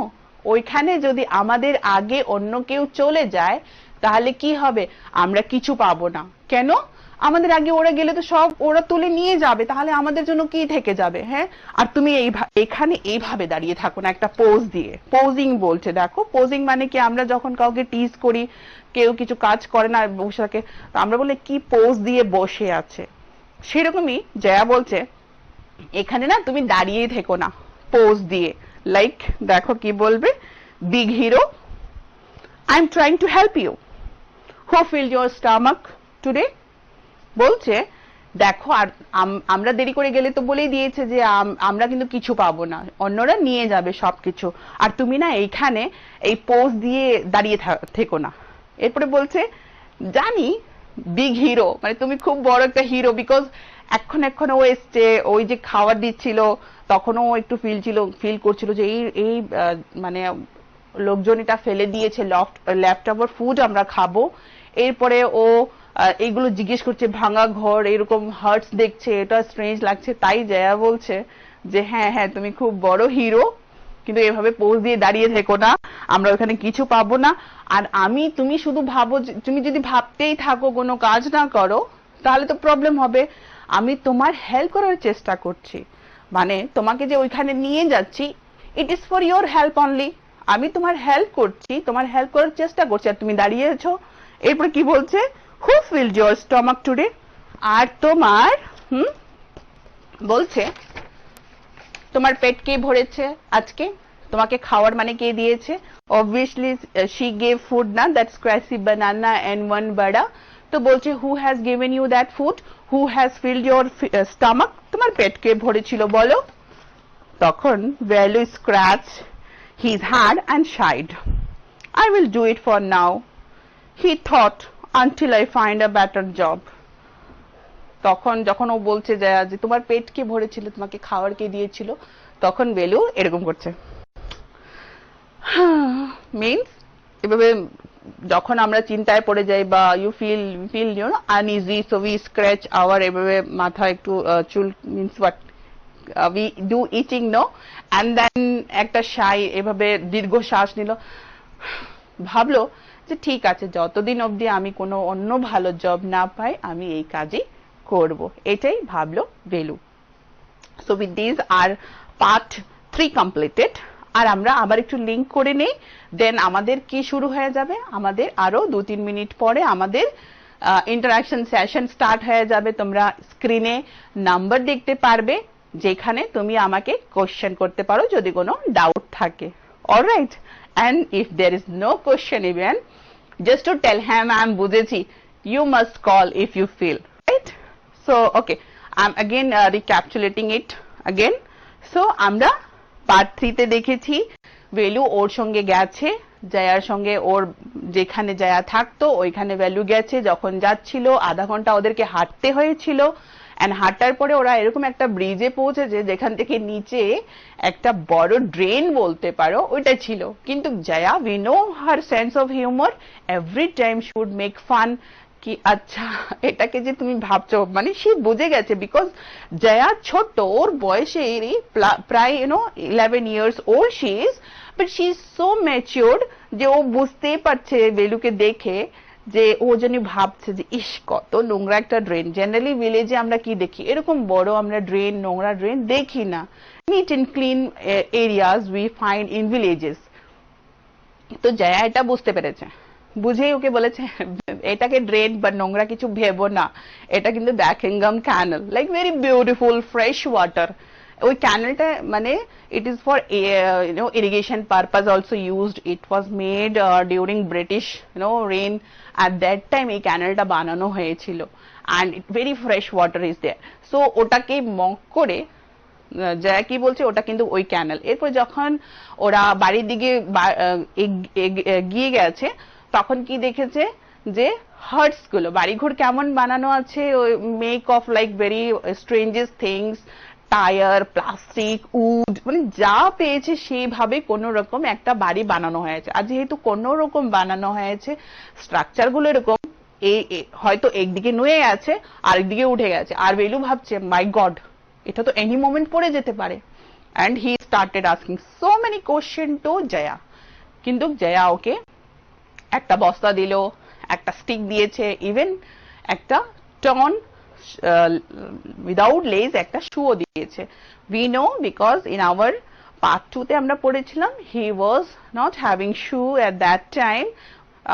ওইখানে যদি আমাদের আগে অন্য কেউ চলে যায় তাহলে কি হবে? আমরা কিছু পাবো না। কেন? আমাদের আগে ওরা গেলে তো সব ওরা তুলে নিয়ে যাবে, তাহলে আমাদের জন্য কি থেকে যাবে? হ্যাঁ, আর তুমি এখানে এইভাবে দাঁড়িয়ে থাকো না, একটা পোজ দিয়ে, পোজিং বলছে। দেখো পোজিং মানে কি, আমরা যখন কাউকে টিজ করি, কেউ কিছু কাজ করে না বসে থাকে, তো আমরা বলি কি পোজ দিয়ে বসে আছে, সেরকমই জয়া বলছে এখানে না তুমি দাঁড়িয়ে থেকো না, পোজ দিয়ে। লাইক দেখো কি বলবে, big hero, I am trying to help you, who filled your stomach today. বলছে দেখো, আর আমরা দেরি করে গেলে তো বলেই দিয়েছে যে আমরা কিন্তু কিছু পাবো না, অন্যরা নিয়ে যাবে সবকিছু, আর তুমি না এইখানে এই পোজ দিয়ে দাঁড়িয়ে থেকো না। এরপরে বলছে জানি বিগ হিরো মানে তুমি খুব বড় একটা হিরো, বিকজ এখন ও এসছে, ওই যে খাবার দিচ্ছিল তখনও একটু ফিল করছিল যে এই মানে লোকজন এটা ফেলে দিয়েছে, ল্যাপটপ ফুড আমরা খাবো। এরপরে ও এইগুলো জিজ্ঞেস করছে, ভাঙা ঘর, এরকম হার্টস দেখছে, এটা স্ট্রেঞ্জ লাগছে। তাই জয়া বলছে যে হ্যাঁ হ্যাঁ তুমি খুব বড় হিরো, কিন্তু এভাবে পোজ দিয়ে দাঁড়িয়ে থেকো না, আমরা ওখানে কিছু পাবো না। আর তুমি শুধু ভাবো, তুমি যদি ভাবতেই থাকো কোনো কাজ না করো তাহলে তো প্রবলেম হবে। আমি তোমার হেল্প করার চেষ্টা করছি, মানে তোমাকে যে ওইখানে নিয়ে যাচ্ছি, it is for your help only, আমি তোমার হেল্প করছি, তোমার হেল্প করার চেষ্টা করছি, আর তুমি দাঁড়িয়েছো। এরপর কি বলছে, হু ফিলড ইয়োর স্টমাক টুডে, আর তোমার বলছে তোমার পেট কে ভরেছে আজকে, তোমাকে খাওয়ার মানে কে দিয়েছে? অবভিয়াসলি শি গেভ ফুড না, that scratchy banana and one বাড়া। তো বলছে who has given you that food, who has filled your stomach, তোমার পেট কে ভরেছিল বলো। তখন Velu scratch his hand and shied, I will do it for now, he thought, until I find a better job. তখন যখন ও বলছে যে তোমার পেট কে ভরেছিল, তোমাকে খাবার কে দিয়েছিল, তখন বেলু এরকম করছে, মিন্স এভাবে যখন আমরা চিন্তায় পড়ে যাই বা you feel you know uneasy, so we scratch our, এভাবে মাথা একটু চুল, means what we do itching, no, and then একটা এভাবে দীর্ঘ শ্বাস নিল, ভাবলো যে ঠিক আছে, যতদিন অবধি আমি কোনো অন্য ভালো জব না পাই আমি এই কাজই করব, এটাই ভাবলো Velu. So with this our part 3 completed. আর আমরা আবার একটু লিঙ্ক করে নেই, দেন আমাদের কি শুরু হয়ে যাবে, আমাদের আরো 2-3 মিনিট পরে আমাদের ইন্টারাকশন সেশন স্টার্ট হয়ে যাবে। তোমরা স্ক্রিনে নাম্বার দেখতে পারবে, যেখানে তুমি আমাকে কোশ্চেন করতে পারো যদি কোনো ডাউট থাকে। Alright, and if there is no question even, just to tell him I'm বুঝেছি, you must call if you feel, right? So okay, I'm again recapitulating it again. So আমরা পার্ট 3 তে দেখেছি ভ্যালু ওর সঙ্গে গেছে, জয়ার সঙ্গে ওর যেখানে জয়া থাকতো ওইখানে ভ্যালু গেছে, যখন যাচ্ছিল আধা ঘন্টা ওদেরকে হাঁটতে হয়েছিল, এন্ড হাঁটার পরে ওরা এরকম একটা ব্রিজে পৌঁছেছে যেখান থেকে নিচে একটা বড় ড্রেন বলতে পারো ওইটা ছিল। কিন্তু Jaya, we know her sense of humour, every time she would make fun কি আচ্ছা এটাকে যে তুমি ভাবছো, মানে সে বুঝে গেছে, বিকজ জয়া ছোট্ট, ওর বয়সে প্রায় 11 years old she is, but she is so matured যে ও বুঝতেই পারছে বেলুকে দেখে যে ও যেন ভাবছে যে ইস কত নোংরা একটা ড্রেন। জেনারেলি ভিলেজে আমরা কি দেখি, এরকম বড় আমরা ড্রেন, নোংরা ড্রেন দেখি না। Neat and clean areas we find in villages. তো জয়া এটা বুঝতে পেরেছে, বুঝেই ওকে বলেছে এটাকে ড্রেন বা নোংরা কিছু ভেবো না, এটা কিন্তু Buckingham canal, like very beautiful fresh water. ওই ক্যানেলটা মানে it is for irrigation purpose also used. It was made during British reign. At that time এই ক্যানেলটা বানানো হয়েছিল, and very fresh water is there. So ওটাকে মক করে জয়া কি বলছে ওটা কিন্তু ওই ক্যানেল। এরপর যখন ওরা বাড়ির দিকে গিয়ে গেছে তখন কি দেখেছে যে হার্টস গুলো, বাড়িঘর কেমন বানানো আছে, make of like very strangest things, tyre, plastic, wood, মানে যা পেয়েছে সেইভাবে কোন রকম একটা বাড়ি বানানো হয়েছে। আর যেহেতু কোন রকম বানানো হয়েছে, স্ট্রাকচার গুলো এরকম হয়তো একদিকে নুয়ে আছে আর একদিকে উঠে গেছে, আর বেলু ভাবছে মাই গড এটা তো এনি মোমেন্ট পড়ে যেতে পারে, and he started asking so many question to Jaya. কিন্তু জয়া ওকে একটা বস্তা দিল, একটা স্টিক দিয়েছে, ইভেন একটা টন উইদাউট লেজ একটা শুও দিয়েছে। we know because in our part 2 তে আমরা পড়েছিলাম he was not having shoe at that time,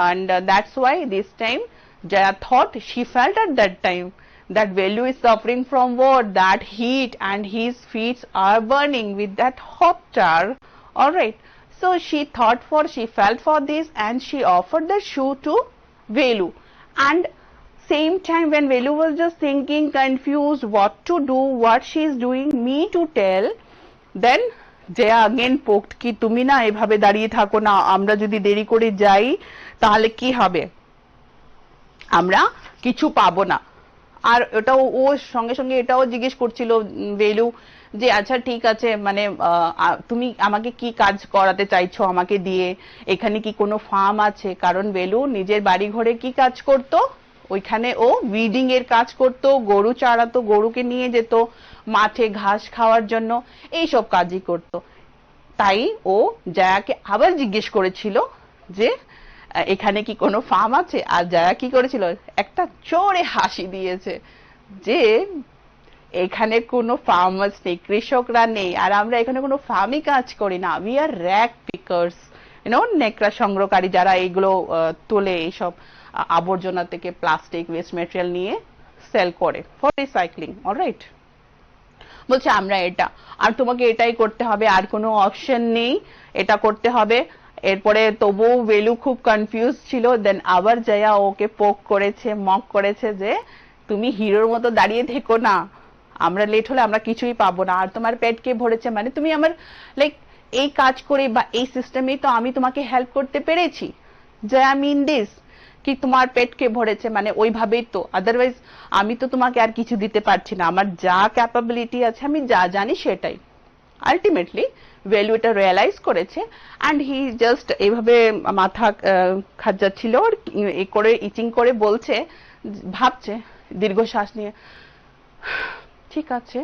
and that's why this time Jaya thought, she felt at that time that Velu is suffering from what, that heat, and his feet are burning with that hot tar. All right, so she felt for this, and she offered the shoe to Velu. And same time when Velu was just thinking, confused what to do, what she is doing me to tell, then Jaya again poked ki tumi na এভাবে দাঁড়িয়ে থাকো না, আমরা যদি দেরি করে যাই তাহলে কি হবে, আমরা কিছু পাবো না। আর ওটাও ও সঙ্গে সঙ্গে এটাও জিজ্ঞেস করছিল বেলু যে আচ্ছা ঠিক আছে, মানে তুমি আমাকে কি কাজ করাতে চাইছো আমাকে দিয়ে, এখানে কি কোনো ফার্ম আছে? কারণ বেলু নিজের বাড়ি ঘরে কি কাজ করতো, ওইখানে ও উইডিং এর কাজ করতো, গরু চারাতো, গরুকে নিয়ে যেত মাঠে ঘাস খাওয়ার জন্য, এইসব কাজই করতো। তাই ও জয়াকে আবার জিজ্ঞেস করেছিল যে এখানে কি কোনো ফার্ম আছে? আর জয়া কি করেছিল, একটা জোরে হাসি দিয়েছে যে এখানে কোনো ফার্মার্স নেই, কৃষকরা নেই, আর আমরা এখানে কোনো ফার্মই কাজ করি না, উই আর র‍্যাগ পিকার্স, নেকড়া সংগ্রহকারী যারা এগুলো তোলে, এইসব আবর্জনা থেকে প্লাস্টিক ওয়েস্ট ম্যাটেরিয়াল নিয়ে সেল করে ফর রিসাইক্লিং। অলরাইট, বলছে আমরা এটা, আর তোমাকে এটাই করতে হবে, আর কোনো অপশন নেই, এটা করতে হবে। এরপরে তবুও বেলু খুব কনফিউজ ছিল। দেন আবার জয়া ওকে পোক করেছে, মক করেছে যে তুমি হিরোর মতো দাঁড়িয়ে থেকো না, আমরা লেট হলে আমরা কিছুই পাবো না, আর তোমার পেট কে ভরেছে, মানে তুমি আমার লাইক এই কাজ করে বা এই সিস্টেমে তো আমি তোমাকে হেল্প করতে পেরেছি, জয়া মিন দিস কি তোমার পেট কে ভরেছে, মানে ওইভাবেই তো, আদারওয়াইজ আমি তো তোমাকে আর কিছু দিতে পারছি না, আমার যা ক্যাপাবিলিটি আছে আমি যা জানি সেটাই। আলটিমেটলি ভ্যালু এটা রিয়েলাইজ করেছে, অ্যান্ড হি জাস্ট এইভাবে মাথা খাজ্জাচ্ছিল আর এ করে ইচিং করে বলছে, ভাবছে দীর্ঘশ্বাস নিয়ে, ঠিক আছে,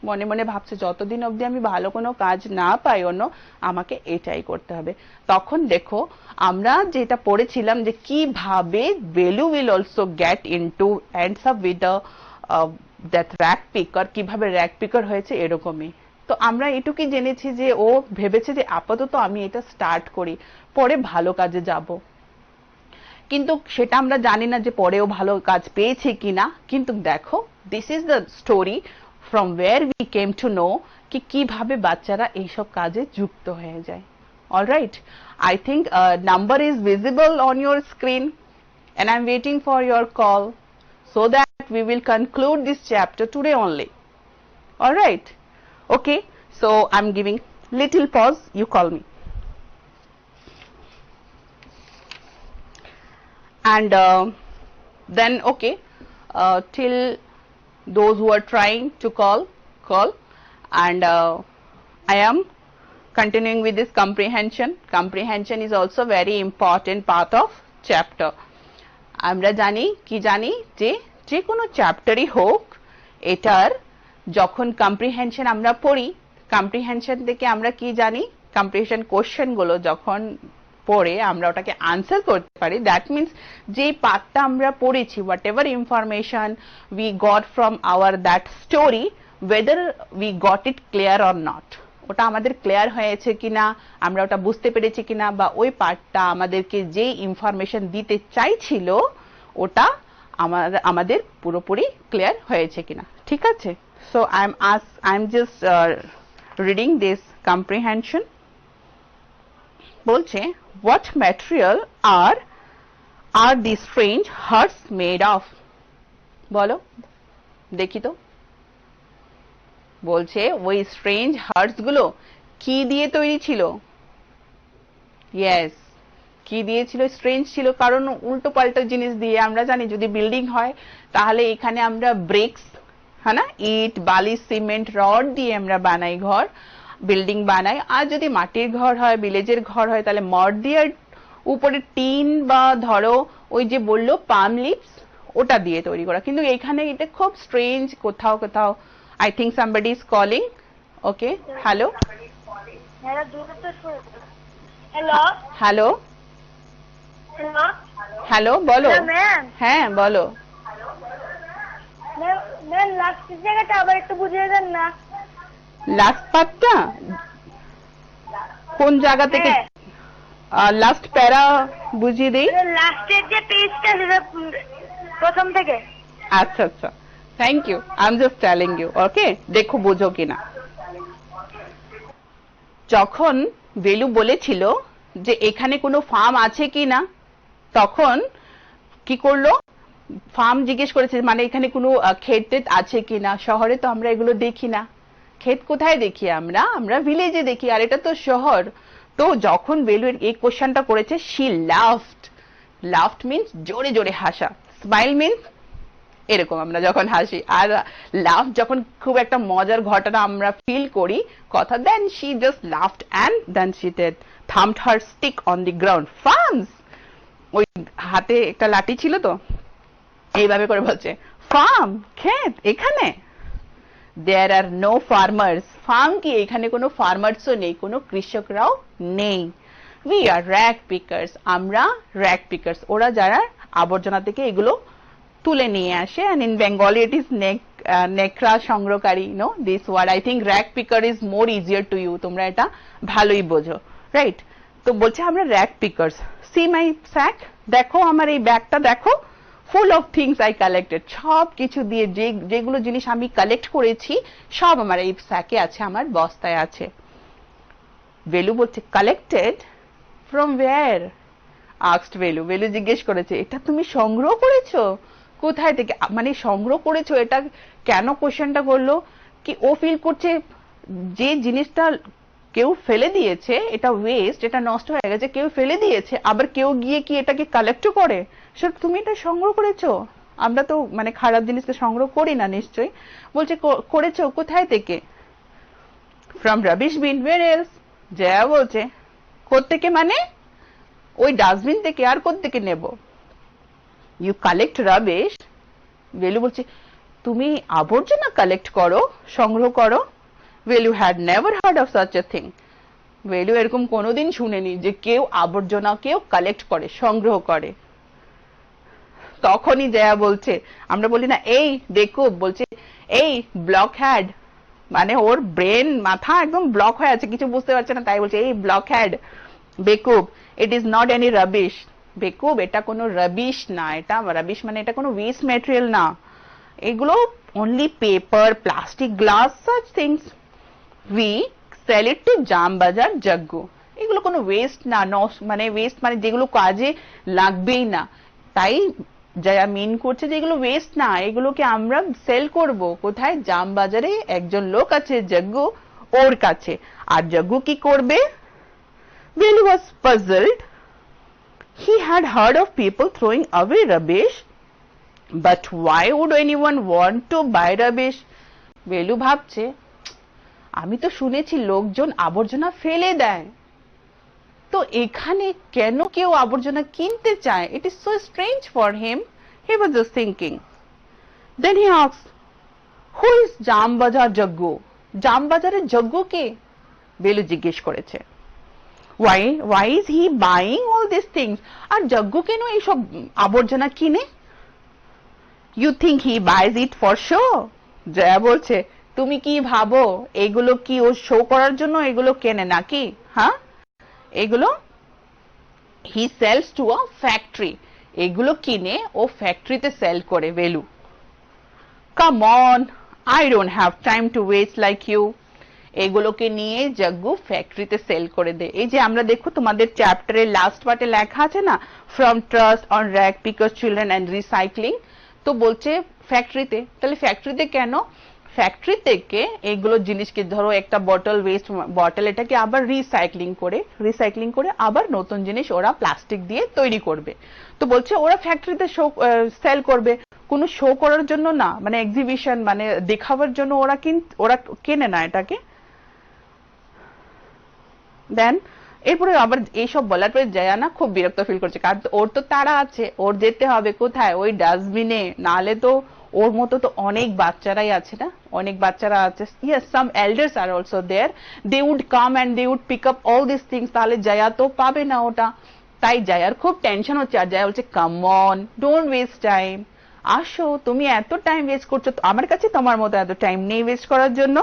মনে মনে ভাবছে যতদিন অবধি আমি ভালো কোনো কাজ না পাই অন্য, আমাকে এটাই করতে হবে। তখন দেখো আমরা যেটা পড়েছিলাম যে কিভাবে value will also get into ends up with that rag পিকার, কিভাবে র‍্যাগ পিকার হয়েছে এরকমই। তো আমরা এটুকুই জেনেছি যে ও ভেবেছে যে আপাতত আমি এটা স্টার্ট করি, পরে ভালো কাজে যাব, কিন্তু সেটা আমরা জানি না যে পরেও ভালো কাজ পেয়েছে কিনা। কিন্তু দেখো, this is the story from where we came to know ki কিভাবে বাচ্চারা এইসব কাজে যুক্ত হয়ে যায়। All right, I think a number is visible on your screen and I'm waiting for your call so that we will conclude this chapter today only. All right, okay, So I'm giving little pause, you call me. And then okay, till those who are trying to call, and I am continuing with this comprehension. Comprehension is also very important part of chapter. আমরা জানি কি জানি যে কোনো চ্যাপ্টারই হোক, এটার যখন কম্প্রিহেনশন আমরা পড়ি, কম্প্রিহেনশন থেকে আমরা কি জানি, কম্প্রিহেনশন কোশ্চেন গুলো যখন পড়ে আমরা ওটাকে আনসার করতে পারি, দ্যাট মিন্স যে পার্টটা আমরা পড়েছি, what ever information we got from our that story, weather we got it clear or not, ওটা আমাদের ক্লিয়ার হয়েছে কিনা, আমরা ওটা বুঝতে পেরেছি কিনা, বা ওই পার্টটা আমাদেরকে যে ইনফরমেশন দিতে চাইছিল ওটা আমাদের পুরোপুরি ক্লিয়ার হয়েছে কিনা, ঠিক আছে? So I am just reading this comprehension. বলছে what material are these strange hearts made of? বলো দেখি তো। বলছে ওই স্ট্রেঞ্জ হার্টস গুলো কি দিয়ে তৈরি ছিল? ইয়েস, কি দিয়ে ছিল? স্ট্রেঞ্জ ছিল, কারণ উল্টো পাল্টা জিনিস দিয়ে। আমরা জানি যদি বিল্ডিং হয় তাহলে এখানে আমরা ব্রিক্স, হ্যাঁ না, ইট, বালি, সিমেন্ট, রড দিয়ে আমরা বানাই ঘর, বিল্ডিং বানাই। আর যদি মাটির ঘর হয়, ভিলেজের ঘর হয়, তাহলে মড দিয়ে, উপরে টিন বা ধরো ওই যে বললো পাম লিভস, ওটা দিয়ে তৈরি করা। কিন্তু এখানে এটা খুব স্ট্রেঞ্জ, কোথাও কোথাও। I think somebody is calling. Okay, hello. Hello. Hello. Hello. Hello, বলো। হ্যাঁ বলো। ম্যাম লাস্ট জায়গাটা আবার একটু বুঝিয়ে দেন না। লাস্ট পার্টটা কোন জায়গা থেকে? লাস্ট প্যারা বুঝিয়ে দেই। লাস্টের যে পেজটা সেটা প্রথম থেকে। আচ্ছা আচ্ছা, thank you, I am just telling you. Okay, দেখো বোঝো কিনা। যখন বেলু বলেছিল যে এখানে কোনো ফার্ম আছে কিনা, তখন কি করলো? ফার্ম জিজ্ঞেস করেছে, মানে এখানে কোনো ক্ষেত আছে কিনা। শহরে তো আমরা এগুলো দেখি না। ক্ষেত কোথায় দেখি আমরা? আমরা ভিলেজে দেখি, আর এটা তো শহর। তো যখন বেলু এই কোশ্চেনটা করেছে, শি লাফড। লাফড মিন্স জোরে জোরে হাসা, স্মাইল মিন্স এরকম আমরা যখন হাসি, আর লাফ যখন খুব একটা মজার ঘটনা আমরা ফিল করি কথা, then she just laughed and then she thumped her stick on the ground. Farms, ওই হাতে একটা লাঠি ছিল তো, এইভাবে করে বলছে ফার্ম, ক্ষেত এখানে। দেয়ার আর নো ফার্মার্স। ফার্ম কি? এখানে কোনো ফার্মার্সও নেই, কোনো কৃষকরাও নেই। We are rack pickers. আমরা র্যাক পিকার্স, ওরা যারা আবর্জনা থেকে এগুলো তুলে নিয়ে আসে। and in Bengali it is নেকড়া সংগ্রহকারী। No this word, I think rag picker is more easier to you, তোমরা এটা ভালোই বোঝো, রাইট? তো বলছে আমরা rag pickers. See my sack, দেখো আমার এই ব্যাগটা দেখো, full of things I collected. সব কিছু দিয়ে যেগুলো জিনিস আমি কালেক্ট করেছি সব আমার এই স্যাকে আছে, আমার বস্তায় আছে। বেলু বলছে কালেক্টেড ফ্রম ওয়্যার? আস্কড বেলু। বেলু জিজ্ঞেস করেছে এটা তুমি সংগ্রহ করেছো কোথায় থেকে? মানে সংগ্রহ করেছো, এটা কেন কোশ্চেনটা করলো? কি ও ফিল করছে যে জিনিসটা কেউ ফেলে দিয়েছে, এটা ওয়েস্ট, এটা নষ্ট হয়ে গেছে, কেউ ফেলে দিয়েছে, আবার কেউ গিয়ে কি এটাকে কালেক্টও করে। সো তুমি এটা সংগ্রহ করেছো? আমরা তো মানে খারাপ জিনিসকে সংগ্রহ করি না নিশ্চয়ই। বলছে করেছো, কোথায় থেকে? From rubbish bin. Where else? Jaya বলছে কোত্থেকে, মানে ওই ডাস্টবিন থেকে, আর কোত্থেকে নেব? You collect rubbish? বেলু বলছে তুমি আবর্জনা কালেক্ট করো, সংগ্রহ করো? Velu had never heard of such a thing. Velu এরকম কোনোদিন শুনেনি যে কেউ আবর্জনা কেউ কালেক্ট করে, সংগ্রহ করে। তখনই জয়া বলছে, আমরা বলি না এই দেখো, বলছে এই ব্লক হ্যাড, মানে ওর ব্রেন, মাথা একদম ব্লক হয়ে আছে, কিছু বুঝতে পারছে না, তাই বলছে এই ব্লক হ্যাড, বেকুব, ইট ইজ নট এনি রাবিশ। বেকুব, এটা কোনো রাবিশ না, এটা রাবিশ মানে এটা কোনো ওয়েস্ট ম্যাটেরিয়াল না, এগুলো only paper, plastic, glass, such things we sell it to Jambazar Jaggu. এগুলো কোনো ওয়েস্ট না, মানে ওয়েস্ট মানে যেগুলো কাজে লাগবেই না। তাই যারা মিন করছে যে এগুলো ওয়েস্ট না, এগুলোকে আমরা সেল করব কোথায়? জামবাজারে একজন লোক আছে জগ্গু, ওর কাছে। আর জগ্গু কি করবে? Velu was puzzled. He had heard of people throwing away rubbish, but why would anyone want to buy rubbish? ভেলু ভাবছে, আমি তো শুনেছি লোকজন আবর্জনা ফেলে দেয়, তো এখানে কেন কেউ আবর্জনা কিনতে চায়? It is so strange for him. He was just thinking. Then he asked, who is জামবাজার Jaggu? জামবাজারের Jaggu কে? ভেলু জিজ্ঞেস করেছে। Why is he buying all these things? আর জগ্গু কেন এইসব আবর্জনা কিনে? You think he buys it for show? Jaya বলছে, তুমি কি ভাবো এগুলো কি ও শো করার জন্য এগুলো কেনে নাকি? হ্যাঁ, এগুলো he sells to a factory. এগুলো কিনে ও ফ্যাক্টরিতে সেল করে ভেলু। Come on, I don't have time to waste like you. এগুলোকে নিয়ে জগ্গু ফ্যাক্টরিতে সেল করে দেয়। এই যে আমরা দেখো তোমাদের চ্যাপ্টারের লাস্ট পার্টে লেখা আছে না, from trust on rag picks children and recycling, তো বলছে ফ্যাক্টরিতে। তাহলে ফ্যাক্টরিতে কেন? ফ্যাক্টরি থেকে এগুলো জিনিসকে, ধরো একটা বটল, ওয়েস্ট বটল, এটাকে আবার রিসাইক্লিং করে আবার নতুন জিনিস ওরা প্লাস্টিক দিয়ে তৈরি করবে। তো বলছে ওরা ফ্যাক্টরিতে সেল করবে, কোনো শো করার জন্য না, মানে এক্সিবিশন, মানে দেখাবার জন্য ওরা কেনে না এটাকে। দেন এরপরে আবার এইসব বলার পরে জয়া না খুব বিরক্ত ফিল করছে, কারণ ওর তো তাড়া আছে, ওর যেতে হবে কোথায়? ওই ডাস্টবিনে, নালে তো ওর মতো তো অনেক বাচ্চারাই আছে না, অনেক বাচ্চারা আছে। yes, some elders are also there, they would come and they would pick up all these things. তাহলে জয়া তো পাবে না ওটা, তাই জয়ার খুব টেনশন হচ্ছে। আর জয়া বলছে, come on, don't waste time, আসো, তুমি এত টাইম ওয়েস্ট করছো, আমার কাছে তোমার মতো এত টাইম নেই ওয়েস্ট করার জন্য।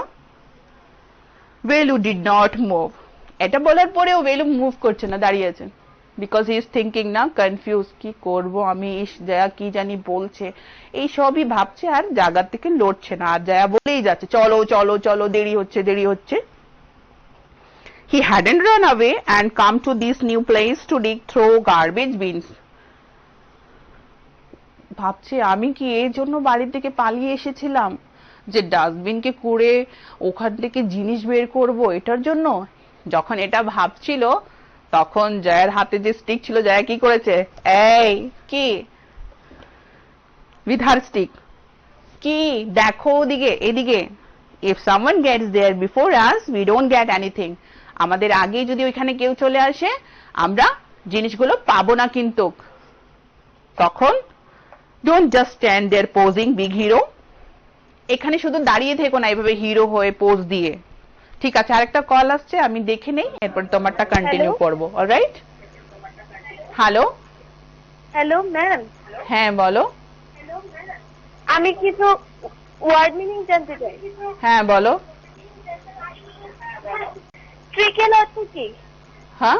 ভেলু ডিড নট মুভ। এটা বলার পরেও ভেলু মুভ করছে না, দাঁড়িয়ে আছে, বিকজ হি ইজ থিঙ্কিং না, কনফিউজ, কি করব আমি, জয়া কি জানি বলছে, এই সবই ভাবছে আর জায়গা থেকে লড়ছে না। আর জয়া বলেই যাচ্ছে, চলো চলো চলো, দেরি হচ্ছে দেরি হচ্ছে। He hadn't run away and come to this new place to dig through garbage bins. ভাবছে, আমি কি এই জন্য বাড়ি থেকে পালিয়ে এসেছিলাম যে ডাস্টবিনকে কুড়ে ওখান থেকে জিনিস বের করব, এটার জন্য? যখন এটা ভাবছিল তখন জয়ার হাতে যে স্টিক ছিল, জয়া কি করেছে? এই কি with her stick, কি দেখো ওদিকে, এদিকে। if someone gets there before us we don't get anything. আমাদের আগে যদি ওইখানে কেউ চলে আসে আমরা জিনিসগুলো পাবো না কিন্তু। তখন don't just stand there posing big hero. এখানে শুধু দাঁড়িয়ে থেকো না এভাবে হিরো হয়ে পোজ দিয়ে। ঠিক আছে, আরেকটা কল আসছে, আমি দেখে নেই, এরপর তোমারটা কন্টিনিউ করব। Alright, hello hello ma'am. হ্যাঁ বলো। আমি কিছু ওয়ার্ড মিনিং জানতে চাই। হ্যাঁ বলো। ট্রিকেল অর্থ কি? হ্যাঁ,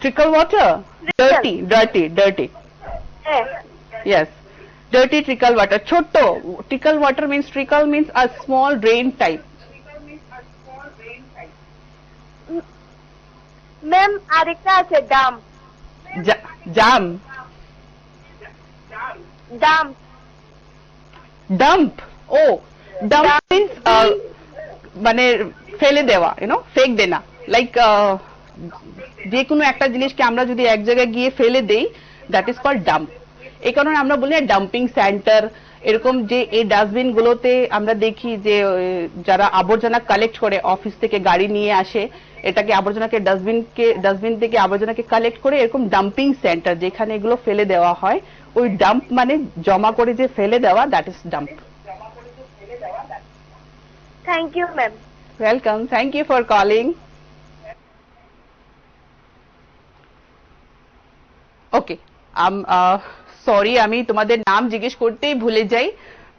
ট্রিকল ওয়াটার, ডার্টি। হ্যাঁ, yes, dirty trickle water. Chotto trickle water means, trickle means a small drain type. Ma'am আরেকটা আছে, Dam. Jam, Dam, dump. Oh, dump means মানে ফেলে দেওয়া, ফেক দেনা, লাইক যে কোনো একটা জিনিসকে আমরা যদি এক জায়গায় গিয়ে ফেলে দেই, দ্যাট ইজ কল্ড ডাম্প। এই কারণে আমরা বলি ডাম্পিং সেন্টার। এরকম যে এই ডাস্টবিন গুলোতে আমরা দেখি যে যারা আবর্জনা কালেক্ট করে, অফিস থেকে গাড়ি নিয়ে আসে, এটাকে আবর্জনাকে ডাস্টবিন থেকে আবর্জনাকে কালেক্ট করে, এরকম ডাম্পিং সেন্টার যেখানে এগুলো ফেলে দেওয়া হয়, ওই ডাম্প মানে জমা করে যে ফেলে দেওয়া, that is dump. Thank you ma'am. Welcome, thank you for calling. Okay, sorry, আমি তোমাদের নাম জিজ্ঞেস করতেই ভুলে যাই।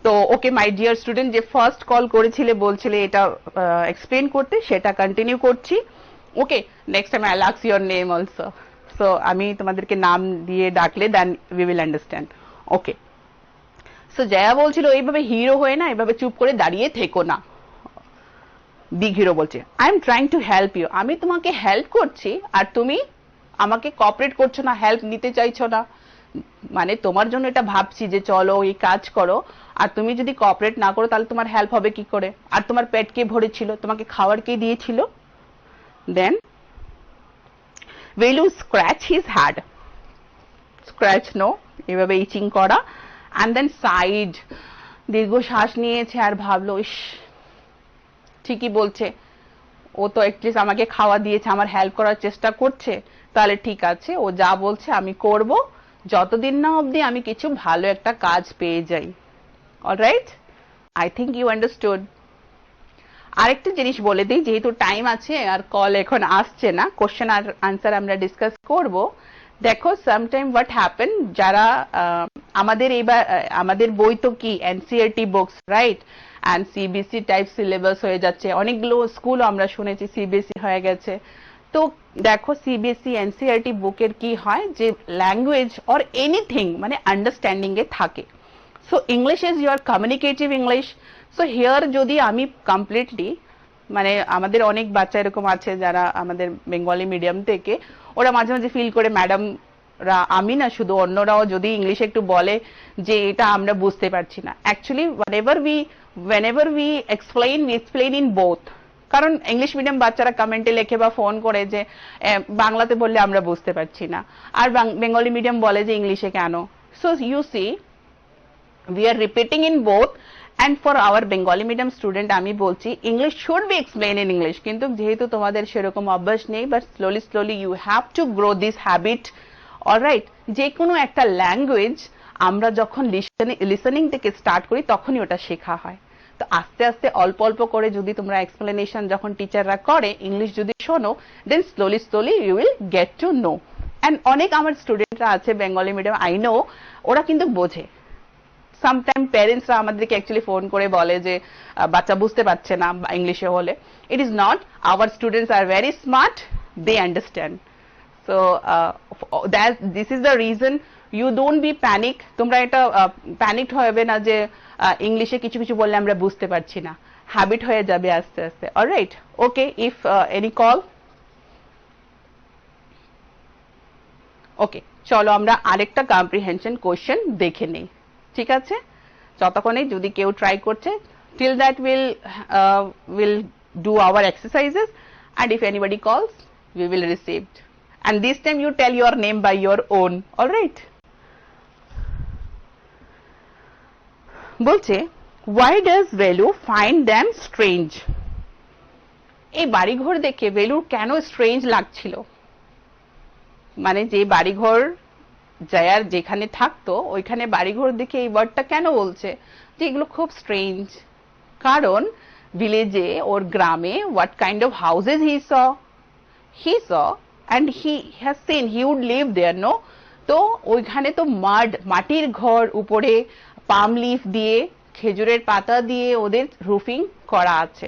তো ওকে মাই ডিয়ার স্টুডেন্ট, যে ফার্স্ট কল করেছিলে, বলছিলে এটা এক্সপ্লেন করতে, সেটা কন্টিনিউ করছি। Okay, next time I ask your name also. So আমি তোমাদেরকে নাম দিয়ে ডাকলে then we will understand. Okay, so Jaya বলছিল এইভাবে হিরো হয়ে না, এইভাবে চুপ করে দাঁড়িয়ে থেকো না। বিগ হিরো বলছে, I am trying to help you, আমি তোমাকে হেল্প করছি আর তুমি আমাকে কোঅপারেট করছো না, হেল্প নিতে চাইছো না। মানে তোমার জন্য এটা ভাবছি যে চলো এই কাজ করো, আর তুমি যদি কোঅপারেট না করো তাহলে তোমার হেল্প হবে কি করে? আর তোমার পেট কে ভরেছিল? তোমাকে খাবার কে দিয়েছিল? Then will you scratch his head? Scratch no, এভাবে ইচিং করা, অ্যান্ড দেন সাইড, দীর্ঘশ্বাস নিয়েছে আর ভাবলো ইস ঠিকই বলছে, ও তো অ্যাটলিস্ট আমাকে খাওয়া দিয়েছে, আমার হেল্প করার চেষ্টা করছে, তাহলে ঠিক আছে ও যা বলছে আমি করব, যতদিন না অবধি আমি কিছু ভালো একটা কাজ পেয়ে যাই। Alright, I think you understood. আরেকটা জিনিস বলে দিই, যেহেতু টাইম আছে আর কল এখন আসছে না, কোশ্চেন আর আনসার আমরা ডিসকাস করব। দেখো সামটাইম হোয়াট হ্যাপেন, যারা আমাদের এইবার আমাদের বই তো কি NCERT books, right, and CBSE type syllabus হয়ে যাচ্ছে, অনেকগুলো স্কুল আমরা শুনেছি সিবিএসই হয়ে গেছে। তো দেখো সিবিএসই এনসিইআরটি বুকের কি হয় যে ল্যাঙ্গুয়েজ অর এনিথিং মানে আন্ডারস্ট্যান্ডিং এ থাকে। So English is your communicative English. So here যদি আমি কমপ্লিটলি মানে আমাদের অনেক বাচ্চা এরকম আছে যারা আমাদের বেঙ্গলি মিডিয়াম থেকে, ওরা মাঝে মাঝে ফিল করে ম্যাডামরা, আমি না শুধু অন্যরাও যদি ইংলিশে একটু বলে যে এটা আমরা বুঝতে পারছি না। Actually whenever we explain in both, কারণ ইংলিশ মিডিয়াম বাচ্চারা কমেন্টে লেখে বা ফোন করে যে বাংলাতে বললে আমরা বুঝতে পারছি না, আর বেঙ্গলি মিডিয়াম বলে যে ইংলিশে কেন। So you see we are repeating in both, and for our Bengali medium student আমি বলছি English should be explained in English, কিন্তু যেহেতু তোমাদের সেরকম অভ্যাস নেই, but slowly you have to grow this habit. Alright, যে কোনো একটা ল্যাঙ্গুয়েজ আমরা যখন লিসেনিং থেকে স্টার্ট করি তখনই ওটা শেখা হয়। তো আস্তে আস্তে অল্প অল্প করে যদি তোমরা এক্সপ্লেনেশন যখন টিচাররা করে ইংলিশ যদি শোনো, then slowly you will get to know. And অনেক আমার স্টুডেন্টরা আছে বেঙ্গলি মিডিয়াম, আই নো, ওরা কিন্তু বোঝে। সামটাইম প্যারেন্টসরা আমাদেরকে অ্যাকচুয়ালি ফোন করে বলে যে বাচ্চা বুঝতে পারছে না ইংলিশে হলে। It is not, our students are very smart, they understand. So this is the reason, you don't be panic. তোমরা এটা প্যানিকড হবে না যে ইংলিশে কিছু কিছু বললে আমরা বুঝতে পারছি না, হ্যাবিট হয়ে যাবে আস্তে আস্তে। Alright, okay, if any call. Okay, চলো আমরা আরেকটা কম্প্রিহেনশন কোশ্চেন দেখে নেই, ঠিক আছে? যতক্ষণে যদি কেউ ট্রাই করছে, till that we'll do our exercises, and if anybody calls we will receive, and this time you tell your name by your own. all right, বলছে why does Velu find them strange? এই বাড়িঘর দেখে ভেলুর কেন স্ট্রেঞ্জ লাগছিল? মানে যে বাড়িঘর জায়ার যেখানে থাকতো ওইখানে বাড়িঘর দেখে এই ওয়ার্ডটা কেন বলছে যে এগুলো খুব স্ট্রেঞ্জ? কারণ ভিলেজে, ওর গ্রামে, what kind of houses he saw and he has seen he would live there, no? তো ওইখানে তো মাটির ঘর, উপরে পাম লিফ দিয়ে, খেজুরের পাতা দিয়ে ওদের রুফিং করা আছে।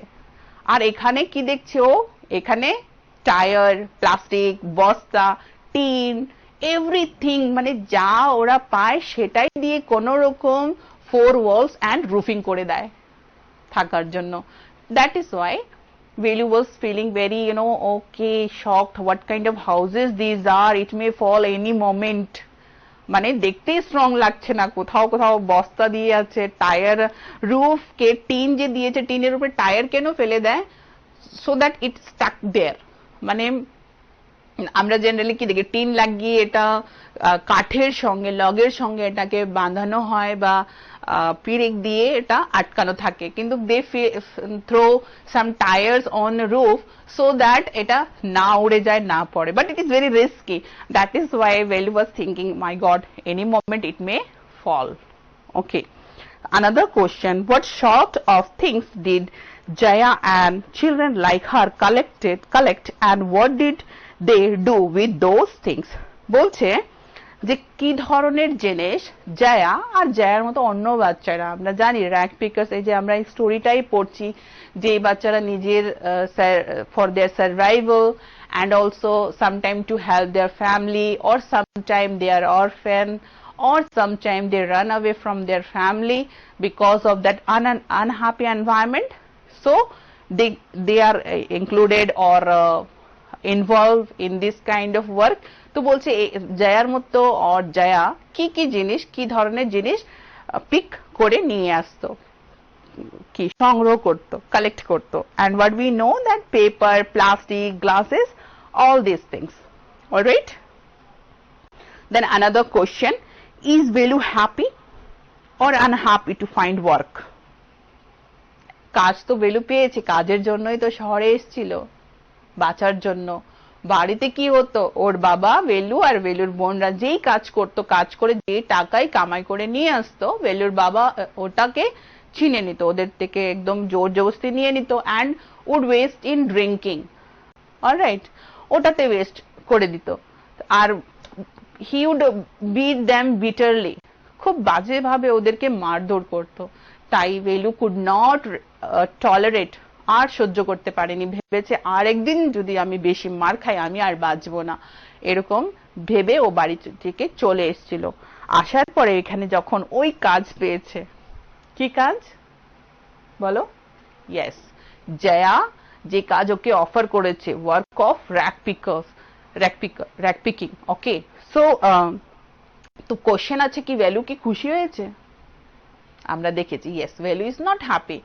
আর এখানে কি দেখছে ও? এখানে টায়ার, প্লাস্টিক, বস্তা, টিন, এভরিথিং, মানে যা ওরা পায় সেটাই দিয়ে কোনো রকম 4 walls and roofing করে দেয় থাকার জন্য। That is why Velu was feeling very, okay, shocked. What kind of houses these are? It may fall any moment. মানে দেখতেই স্ট্রং লাগছে না, কোথাও কোথাও বস্তা দিয়ে আছে, টায়ার, রুফ কে টিন যে দিয়েছে, টিনের উপরে টায়ার কেন ফেলে দেয়? সো দ্যাট ইট স্টাক দেয়ার। মানে আমরা জেনারেলি কি দেখি, টিন লাগিয়ে এটা কাঠের সঙ্গে, লগের সঙ্গে এটাকে বাঁধানো হয় বা পিরেক দিয়ে এটা আটকানো থাকে, কিন্তু they throw some tyres on roof so that এটা না উড়ে যায়, না পড়ে, but it is very risky. That is why Velu was thinking, my god, any moment it may fall. Okay, another question, what sort of things did Jaya and children like her collect and what did they do with those things? বলছে যে কি ধরনের জিনিস জায়া আর জায়ার মতো অন্য বাচ্চারা, আমরা জানি র্যাঙ্ক পিকার্স, এই যে আমরা এই স্টোরিটাই পড়ছি যে এই বাচ্চারা নিজের for their survival and also sometime to help their family, or sometime they are orphan, or sometime they run away from their family because of that unhappy environment. So they are included or involve in this kind of work? তো বলছে জয়ার মতো or জয়া কি জিনিস কি ধরনের জিনিস পিক করে নিয়ে আসতো, কি সংগ্রহ করতো, কালেক্ট করতো। and what we know that paper, plastic, glasses, all these things. All right, then another question, is Velu happy or unhappy to find work? কাজ তো বেলু পেয়েছে, কাজের জন্যই তো শহরে এসেছিল, বাঁচার জন্য। বাড়িতে কি হতো, ওর বাবা বেলু আর বেলুর বোনরা যেই কাজ করতো, কাজ করে যে টাকায় কামাই করে নিয়ে আসতো, বেলুর বাবা ওটাকে ছিনে নিত ওদের থেকে, একদম জোর জবরদস্তি নিয়ে নিত, and would waste in drinking. Alright, ওটাতে ওয়েস্ট করে দিত। আর he would beat them bitterly, খুব বাজে ভাবে ওদেরকে মারধর করতো। তাই বেলু কুড নট টলারেট, আর সহ্য করতে পারেনি, ভেবেছে আর একদিন যদি আমি বেশি মার খাই আমি আর বাঁচবো না, এরকম ভেবে ও বাড়ি থেকে চলে এসেছিল। আসার পরে এখানে যখন ওই কাজ পেয়েছে, কি কাজ বলো? ইয়েস, জয়া যে কাজ ওকে অফার করেছে, work of rag picking. Okay, so তো কোশ্চেন আছে কি ভ্যালু কি খুশি হয়েছে? আমরা দেখেছি yes, Velu is not happy.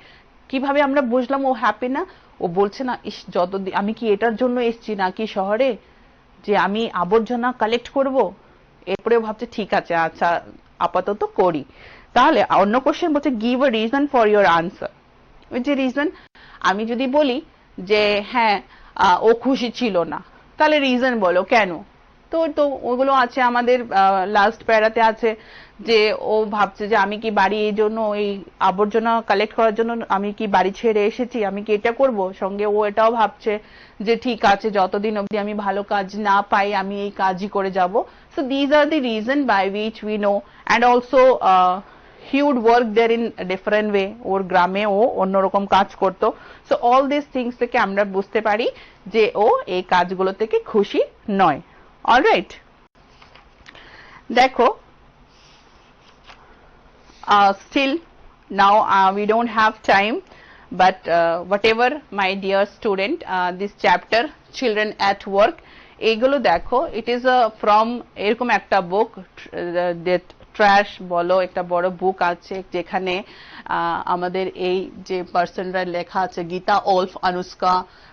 কিভাবে আমরা বুঝলাম ও হ্যাপি না? ও বলছে না, ইস যতদিন আমি কি এটার জন্য এসেছি নাকি শহরে যে আমি আবর্জনা কালেক্ট করব? এরপরে ভাবছে ঠিক আছে, আচ্ছা আপাতত করি। তাহলে অন্য কোশ্চেন বলছে give a reason for your answer. ওই যে রিজন, আমি যদি বলি যে হ্যাঁ ও খুশি ছিল না, তাহলে রিজন বলো কেন। তো ওগুলো আছে আমাদের লাস্ট প্যারাতে আছে যে ও ভাবছে যে আমি কি বাড়ি এই জন্য এই আবর্জনা কালেক্ট করার জন্য আমি কি বাড়ি ছেড়ে এসেছি, আমি কি এটা করব। সঙ্গে ও এটাও ভাবছে যে ঠিক আছে যতদিন অবধি আমি ভালো কাজ না পাই আমি এই কাজই করে যাব। So these are the reason by which we know. And also he would work there in a different way, ওর গ্রামে ও অন্যরকম কাজ করতো। সো অল দিস থিংস থেকে আমরা বুঝতে পারি যে ও এই কাজগুলো থেকে খুশি নয়। অলরাইট, দেখো still now we don't have time, but whatever my dear student, this chapter children at work, এইগুলো দেখো, it is from এরকম একটা বুক, that ট্র্যাশ বলো, একটা বড় বুক আছে যেখানে আমাদের এই যে পার্সনরা লেখা আছে, Gita Wolf, Anushka,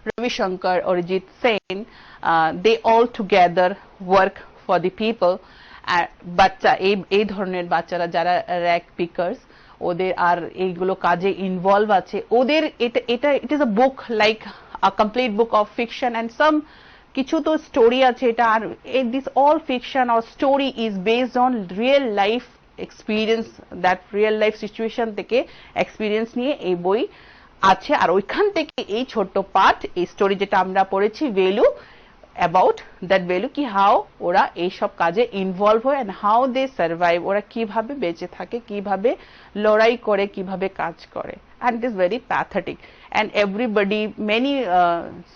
Ravishankar, Arijit Sen, they all together work for the people. বাচ্চা এই ধরনের বাচ্চারা যারা র্যাক পিকার্স, ওদের আর এইগুলো কাজে ইনভলভ আছে, ওদের এটা it is a book like a complete book of fiction and some কিছু তো স্টোরি আছে। এটা আর this all fiction or story is based on real life experience, that real life situation থেকে এক্সপিরিয়েন্স নিয়ে এই বই আছে। আর ওইখান থেকে এই ছোট্ট পার্ট, এই স্টোরি যেটা আমরা পড়েছি ভ্যালু, অ্যাবাউট দ্যাট ভ্যালু, কি হাউ ওরা এইসব কাজে ইনভলভ হয় অ্যান্ড হাউ দে সার্ভাইভ, ওরা কিভাবে বেঁচে থাকে, কিভাবে লড়াই করে, কিভাবে কাজ করে। And it is very pathetic and everybody, many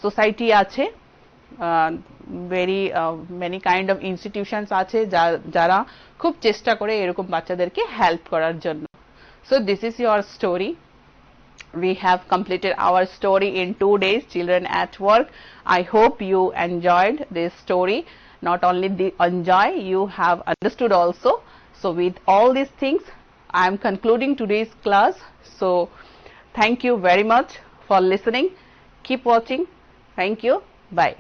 society আছে, very many kind of institutions আছে যারা খুব চেষ্টা করে এরকম বাচ্চাদেরকে হেল্প করার জন্য। So this is your story. We have completed our story in 2 days, children at work. I hope you enjoyed this story. Not only enjoy, you have understood also. So with all these things, I am concluding today's class. So thank you very much for listening. Keep watching. Thank you. Bye.